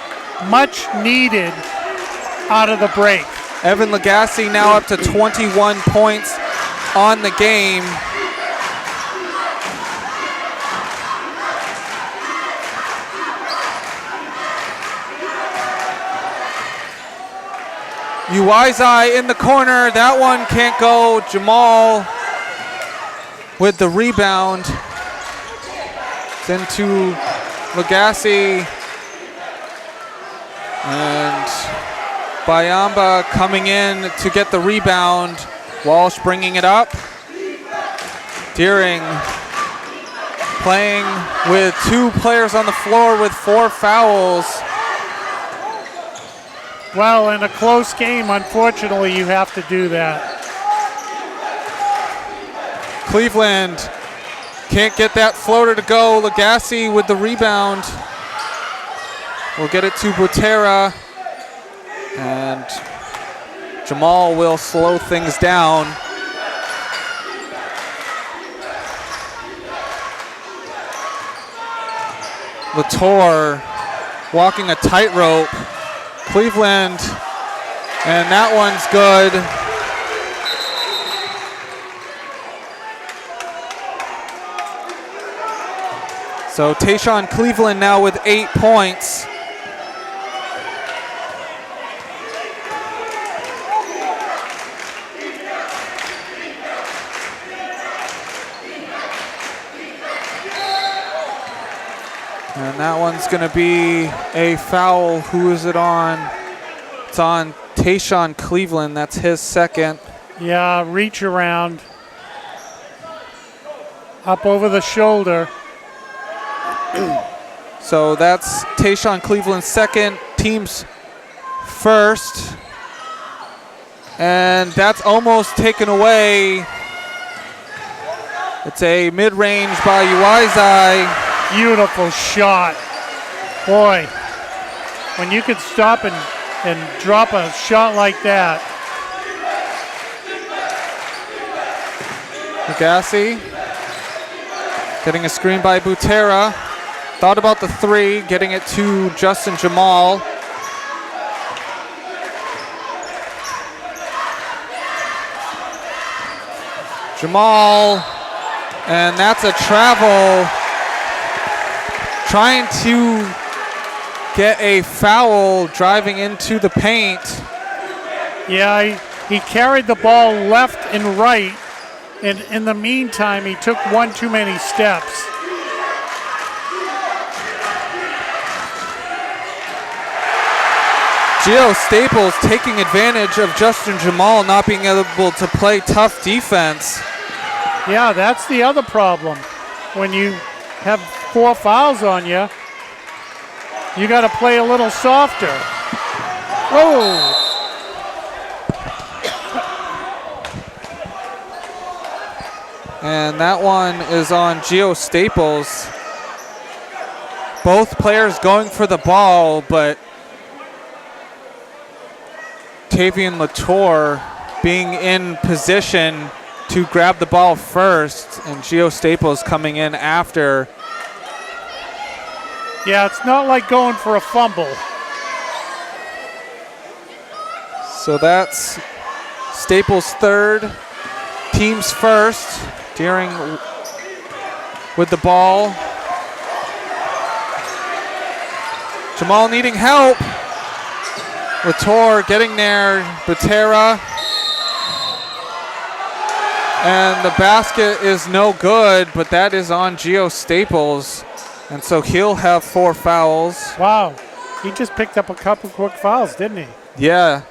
Much needed out of the break. Evan Lagasse now up to 21 points on the game. Uizai in the corner. That one can't go. Jamal with the rebound. It's into Lagasse. And Bayamba coming in to get the rebound. Walsh bringing it up. Deering playing with 2 players on the floor with 4 fouls. Well, in a close game, unfortunately, you have to do that. Cleveland can't get that floater to go. Lagasse with the rebound. We'll get it to Butera. And Jamal will slow things down. Latour walking a tightrope. Cleveland, and that one's good. So Tayshaun Cleveland now with 8 points. And that one's going to be a foul. Who is it on? It's on Tayshaun Cleveland. That's his second. Yeah, reach around. Up over the shoulder. So that's Tayshaun Cleveland's second, team's first. And that's almost taken away. It's a mid-range by Uizai. Beautiful shot. Boy, when you can stop and drop a shot like that. Lagasse. Getting a screen by Butera. Thought about the three, getting it to Justin Jamal. Jamal, and that's a travel. Trying to get a foul driving into the paint. Yeah, he carried the ball left and right, and in the meantime, he took one too many steps. Gio Staples taking advantage of Justin Jamal not being able to play tough defense. Yeah, that's the other problem. When you have 4 fouls on you, you got to play a little softer. Whoa! And that one is on Gio Staples. Both players going for the ball, but Tavian Latour being in position to grab the ball first, and Gio Staples coming in after. Yeah, it's not like going for a fumble. So that's Staples' third, team's first. Deering with the ball. Jamal needing help. Latour getting there. Butera. And the basket is no good, but that is on Gio Staples. And so he'll have 4 fouls. Wow, he just picked up a couple quick fouls, didn't he? Yeah.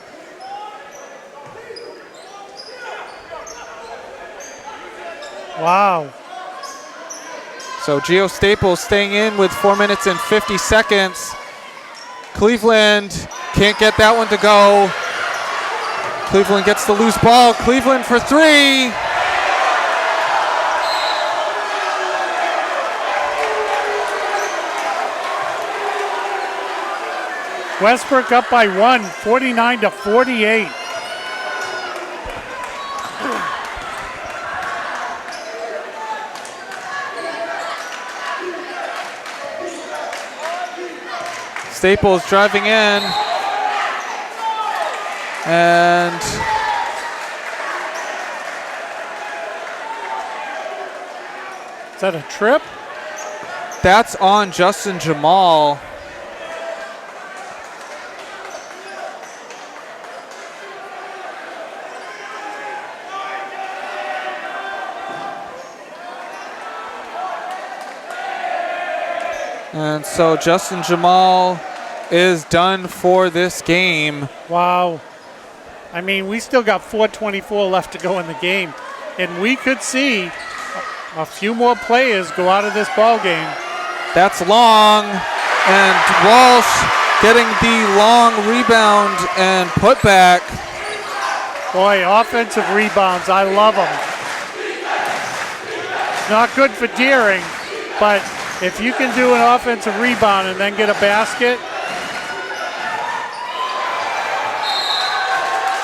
Wow. So Gio Staples staying in with 4 minutes and 50 seconds. Cleveland can't get that one to go. Cleveland gets the loose ball. Cleveland for 3. Westbrook up by 1, 49-48. Staples driving in. And is that a trip? that's on Justin Jamal. And so Justin Jamal is done for this game. Wow. I mean, we still got 4:24 left to go in the game, and we could see a few more players go out of this ball game. That's long, and Walsh getting the long rebound and putback. Boy, offensive rebounds, I love them. Not good for Deering, but if you can do an offensive rebound and then get a basket.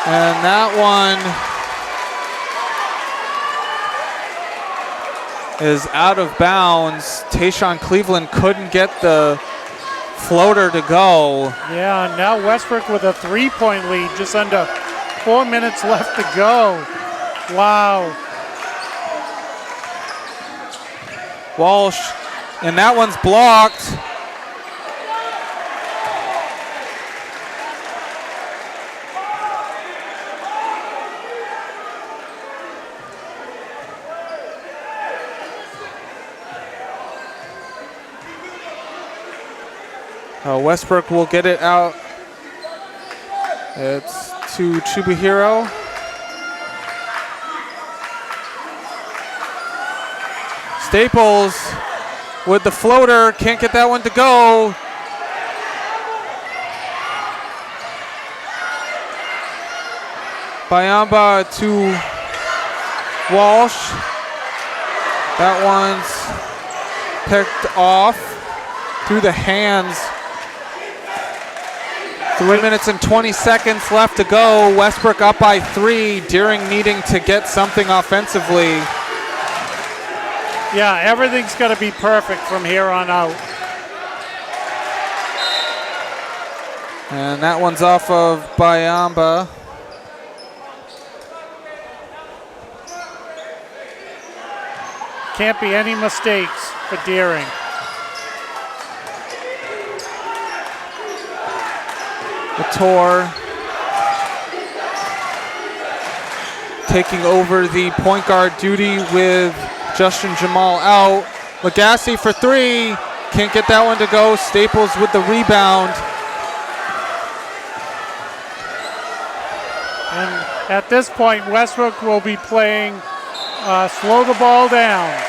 And that one is out of bounds. Tayshaun Cleveland couldn't get the floater to go. Yeah, now Westbrook with a 3-point lead, just under 4 minutes left to go. Wow. Walsh, and that one's blocked. Westbrook will get it out. It's to Chubahiro. Staples with the floater, can't get that one to go. Bayamba to Walsh. That one's picked off through the hands. 3 minutes and 20 seconds left to go. Westbrook up by 3. Deering needing to get something offensively. Yeah, everything's going to be perfect from here on out. And that one's off of Bayamba. Can't be any mistakes for Deering. Latour taking over the point guard duty with Justin Jamal out. Lagasse for three. Can't get that one to go. Staples with the rebound. And at this point, Westbrook will be playing slow the ball down.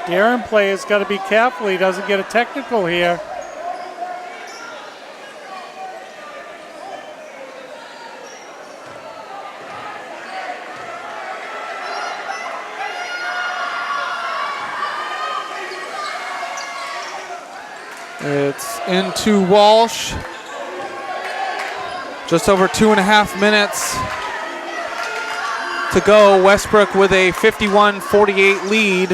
Deering player's got to be careful he doesn't get a technical here. It's into Walsh. Just over 2.5 minutes to go. Westbrook with a 51-48 lead.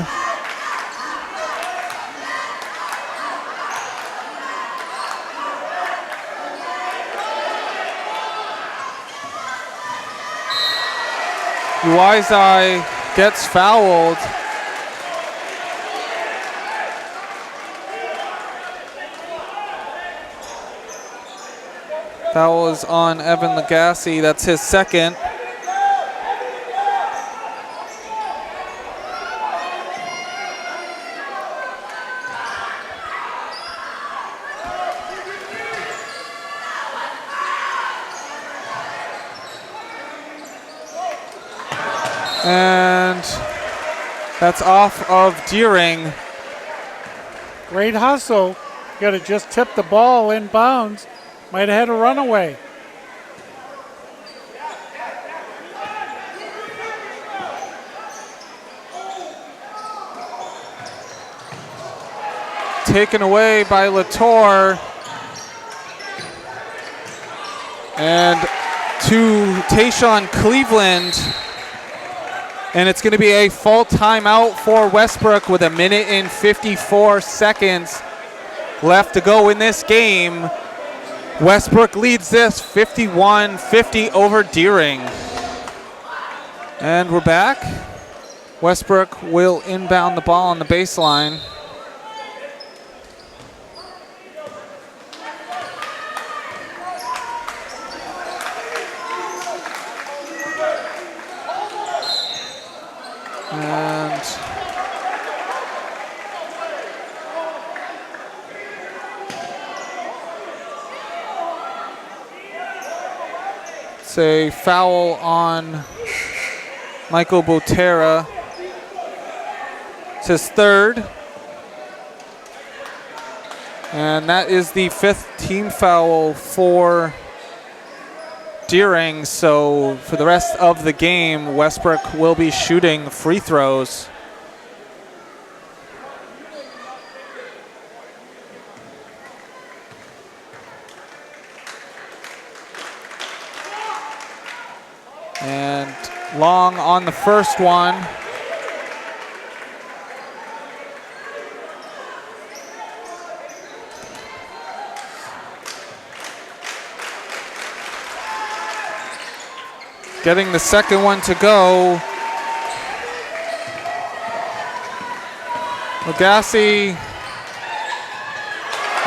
Uizai gets fouled. Foul is on Evan Lagasse. That's his second. And that's off of Deering. Great hustle. Got to just tip the ball in bounds. Might have had a runaway. Taken away by Latour. And to Tayshaun Cleveland. And it's going to be a full timeout for Westbrook with 1 minute and 54 seconds left to go in this game. Westbrook leads this 51-50 over Deering. And we're back. Westbrook will inbound the ball on the baseline. And it's a foul on Michael Botera. It's his third. And that is the 5th team foul for Deering. So for the rest of the game, Westbrook will be shooting free throws. And Long on the first one. Getting the second one to go. Lagasse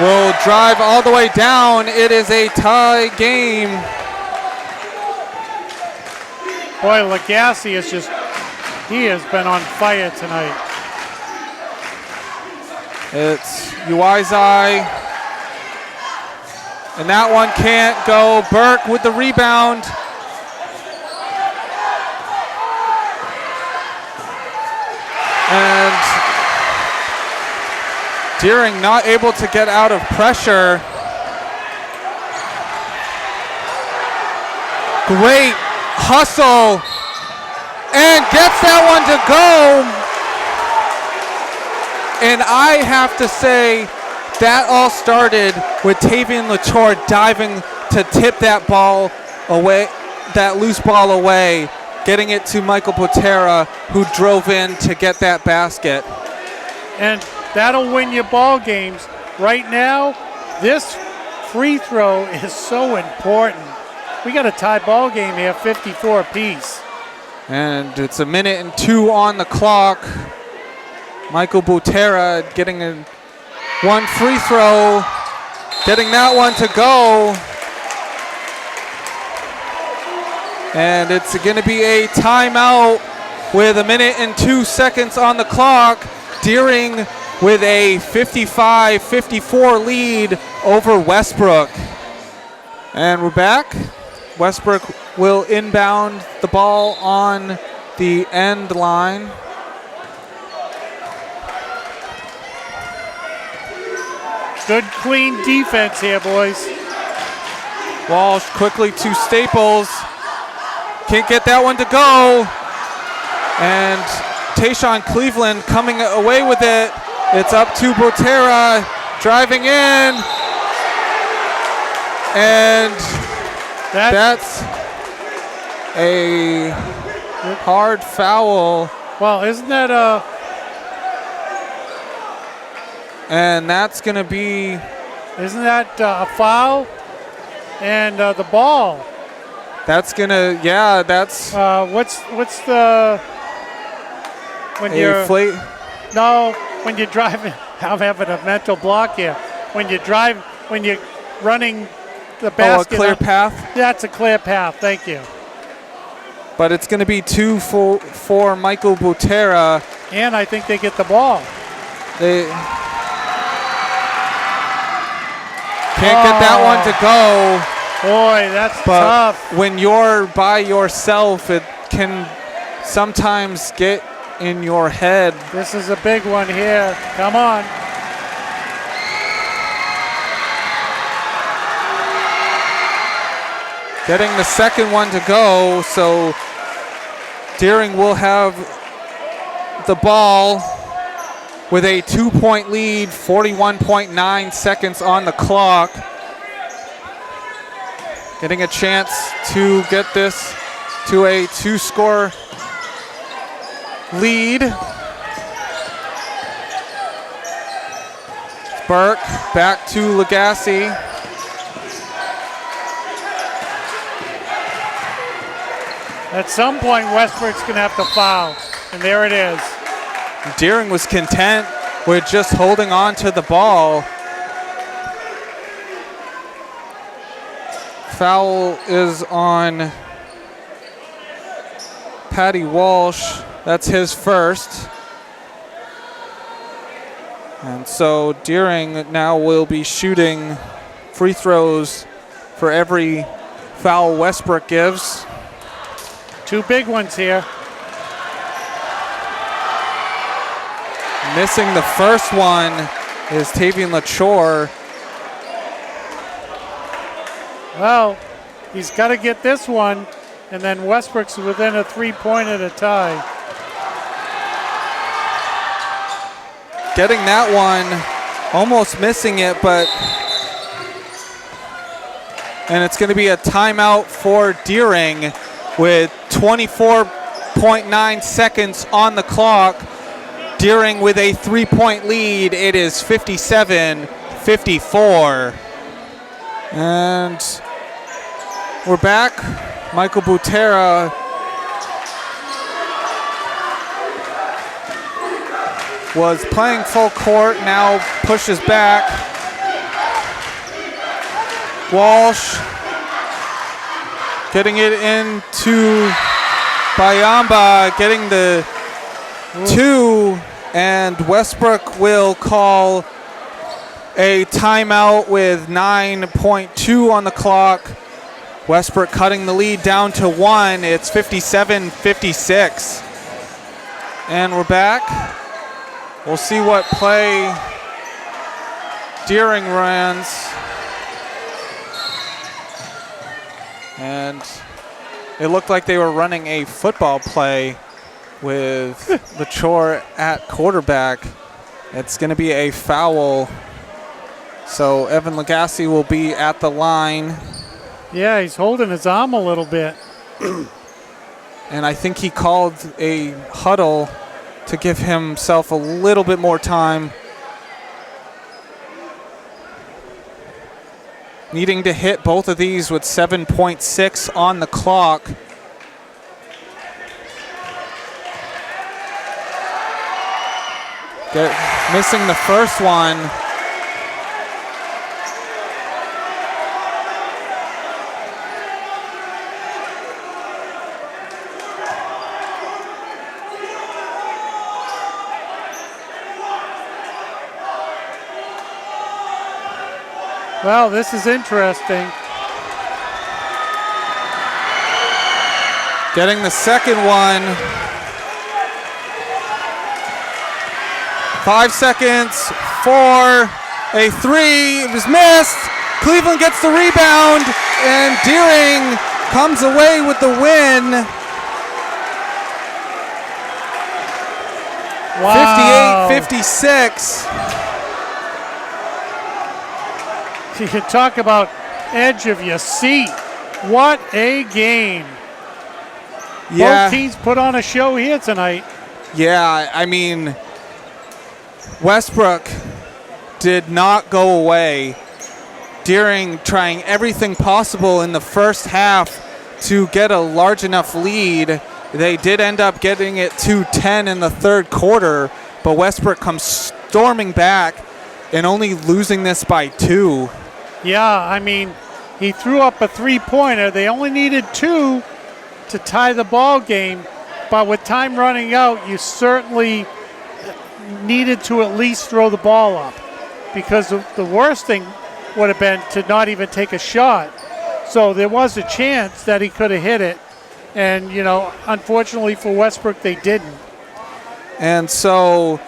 will drive all the way down. It is a tie game. Boy, Lagasse is he has been on fire tonight. It's Uizai. And that one can't go. Burke with the rebound. And Deering not able to get out of pressure. Great hustle. And gets that one to go. And I have to say, that all started with Tavian Latour diving to to tip that ball away, that loose ball away, getting it to Michael Botera, who drove in to get that basket. And that'll win you ball games. Right now, this free throw is so important. We got a tie ball game here, 54 apiece. And it's 1:02 on the clock. Michael Botera getting one free throw, getting that one to go. And it's going to be a timeout with 1:02 on the clock. Deering with a 55-54 lead over Westbrook. And we're back. Westbrook will inbound the ball on the end line. Good, clean defense here, boys. Walsh quickly to Staples. Can't get that one to go. And Tayshaun Cleveland coming away with it. It's up to Botera, driving in. And that's a hard foul. Well, isn't that a... And that's going to be... Isn't that a foul? And the ball. That's going to, yeah, that's... What's the... When you're... No, when you're driving... I'm having a mental block here. When you're running the basket... Oh, a clear path? That's a clear path, thank you. But it's going to be 2 for Michael Botera. And I think they get the ball. They can't get that one to go. Boy, that's but tough. When you're by yourself, it can sometimes get in your head. This is a big one here. Come on. Getting the second one to go, so Deering will have the ball with a 2-point lead, 41.9 seconds on the clock. Getting a chance to get this to a 2-score lead. Burke back to Lagasse. At some point, Westbrook's going to have to foul, and there it is. Deering was content with just holding on to the ball. Foul is on Patty Walsh. That's his first. And so Deering now will be shooting free throws for every foul Westbrook gives. 2 big ones here. Missing the first one is Tavian LaChore. Well, he's got to get this one, and then Westbrook's within a 3-point at a tie. Getting that one, almost missing it, and it's going to be a timeout for Deering with 24.9 seconds on the clock. Deering with a 3-point lead. It is 57-54. And we're back. Michael Botera was playing full court, now pushes back. Walsh getting it into Bayamba, getting the 2, and Westbrook will call a timeout with 9.2 on the clock. Westbrook cutting the lead down to 1. It's 57-56. And we're back. We'll see what play Deering runs. And it looked like they were running a football play with LaChore at quarterback. It's going to be a foul. So Evan Lagasse will be at the line. Yeah, he's holding his arm a little bit. And I think he called a huddle to give himself a little bit more time. Needing to hit both of these with 7.6 on the clock. Missing the first one. Well, this is interesting. Getting the second one. 5 seconds, 4, a 3, it was missed. Cleveland gets the rebound, and Deering comes away with the win. Wow. 58-56. You can talk about edge of your seat. What a game. Yeah. Both teams put on a show here tonight. Yeah, I mean, Westbrook did not go away. Deering trying everything possible in the first half to get a large enough lead. They did end up getting it to 10 in the third quarter, but Westbrook comes storming back and only losing this by 2. Yeah, I mean, he threw up a three-pointer. They only needed 2 to tie the ball game, but with time running out, you certainly needed to at least throw the ball up, because the worst thing would have been to not even take a shot. So there was a chance that he could have hit it, and, you know, unfortunately for Westbrook, they didn't. And so,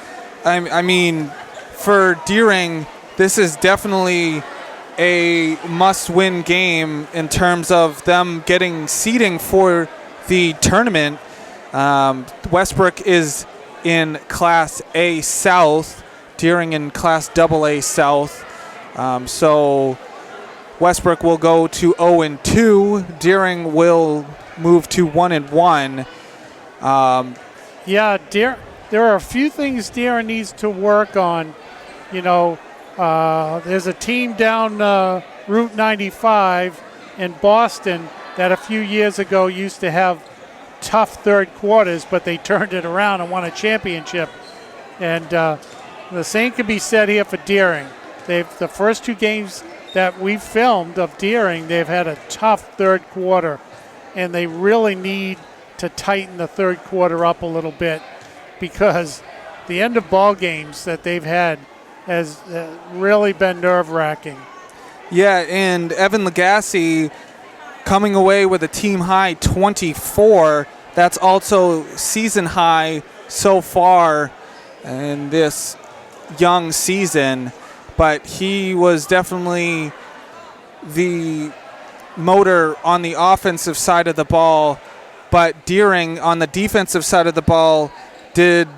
I mean, for Deering, this is definitely a must-win game in terms of them getting seeding for the tournament. Westbrook is in Class A South, Deering in Class AA South. So Westbrook will go to 0-2. Deering will move to 1-1. Yeah, there are a few things Deering needs to work on. You know, there's a team down Route 95 in Boston that a few years ago used to have tough third quarters, but they turned it around and won a championship. And the same can be said here for Deering. The first 2 games that we've filmed of Deering, they've had a tough third quarter, and they really need to tighten the third quarter up a little bit, because the end of ball games that they've had has really been nerve-wracking. Yeah, and Evan Lagasse coming away with a team high 24. That's also season high so far in this young season. But he was definitely the motor on the offensive side of the ball. But Deering on the defensive side of the ball did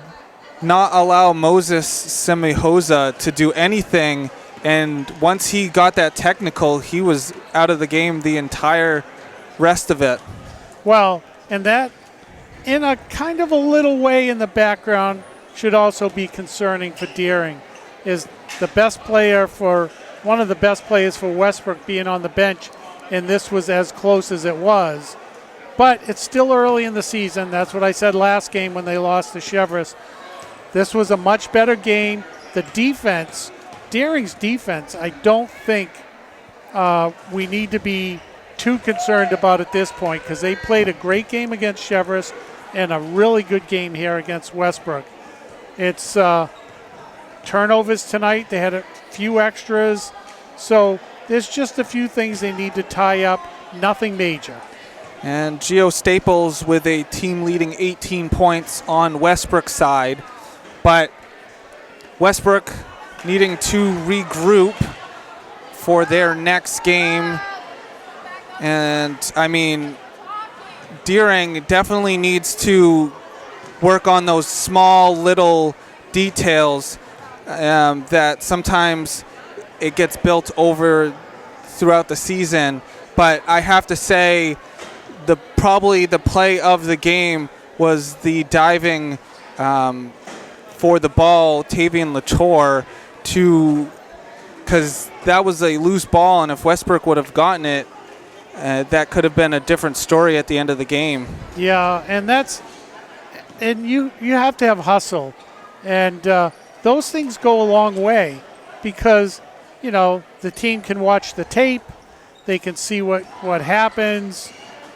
not allow Moses Semihoza to do anything. And once he got that technical, he was out of the game the entire rest of it. Well, and that, in a kind of a little way in the background, should also be concerning for Deering, is the best player for, one of the best players for Westbrook being on the bench, and this was as close as it was. But it's still early in the season. That's what I said last game when they lost to Chevrolet. This was a much better game. The defense, Deering's defense, I don't think we need to be too concerned about at this point, because they played a great game against Chevrolet and a really good game here against Westbrook. It's turnovers tonight. They had a few extras. So there's just a few things they need to tie up. Nothing major. And Geo Staples with a team-leading 18 points on Westbrook's side. But Westbrook needing to regroup for their next game. And, I mean, Deering definitely needs to work on those small little details that sometimes it gets built over throughout the season. But I have to say, probably the play of the game was the diving for the ball, Tavian Latour, because that was a loose ball, and if Westbrook would have gotten it, that could have been a different story at the end of the game. Yeah, and you have to have hustle, and those things go a long way, because the team can watch the tape, they can see what happens,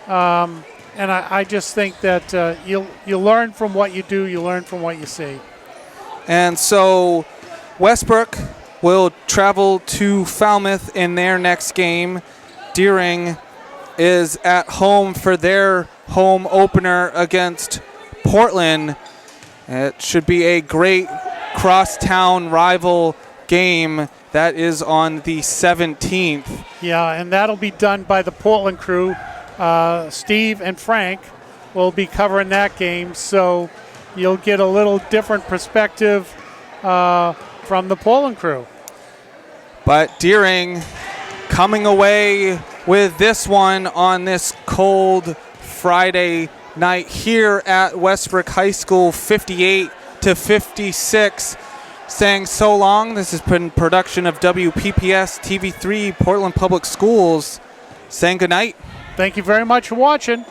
and I just think that you learn from what you do, you learn from what you see. And so Westbrook will travel to Falmouth in their next game. Deering is at home for their home opener against Portland. It should be a great crosstown rival game. That is on the 17th. Yeah, and that'll be done by the Portland crew. Steve and Frank will be covering that game, so you'll get a little different perspective from the Portland crew. But Deering coming away with this one on this cold Friday night here at Westbrook High School, 58-56. Saying so long. This has been production of WPPS TV3 Portland Public Schools. Saying good night. Thank you very much for watching.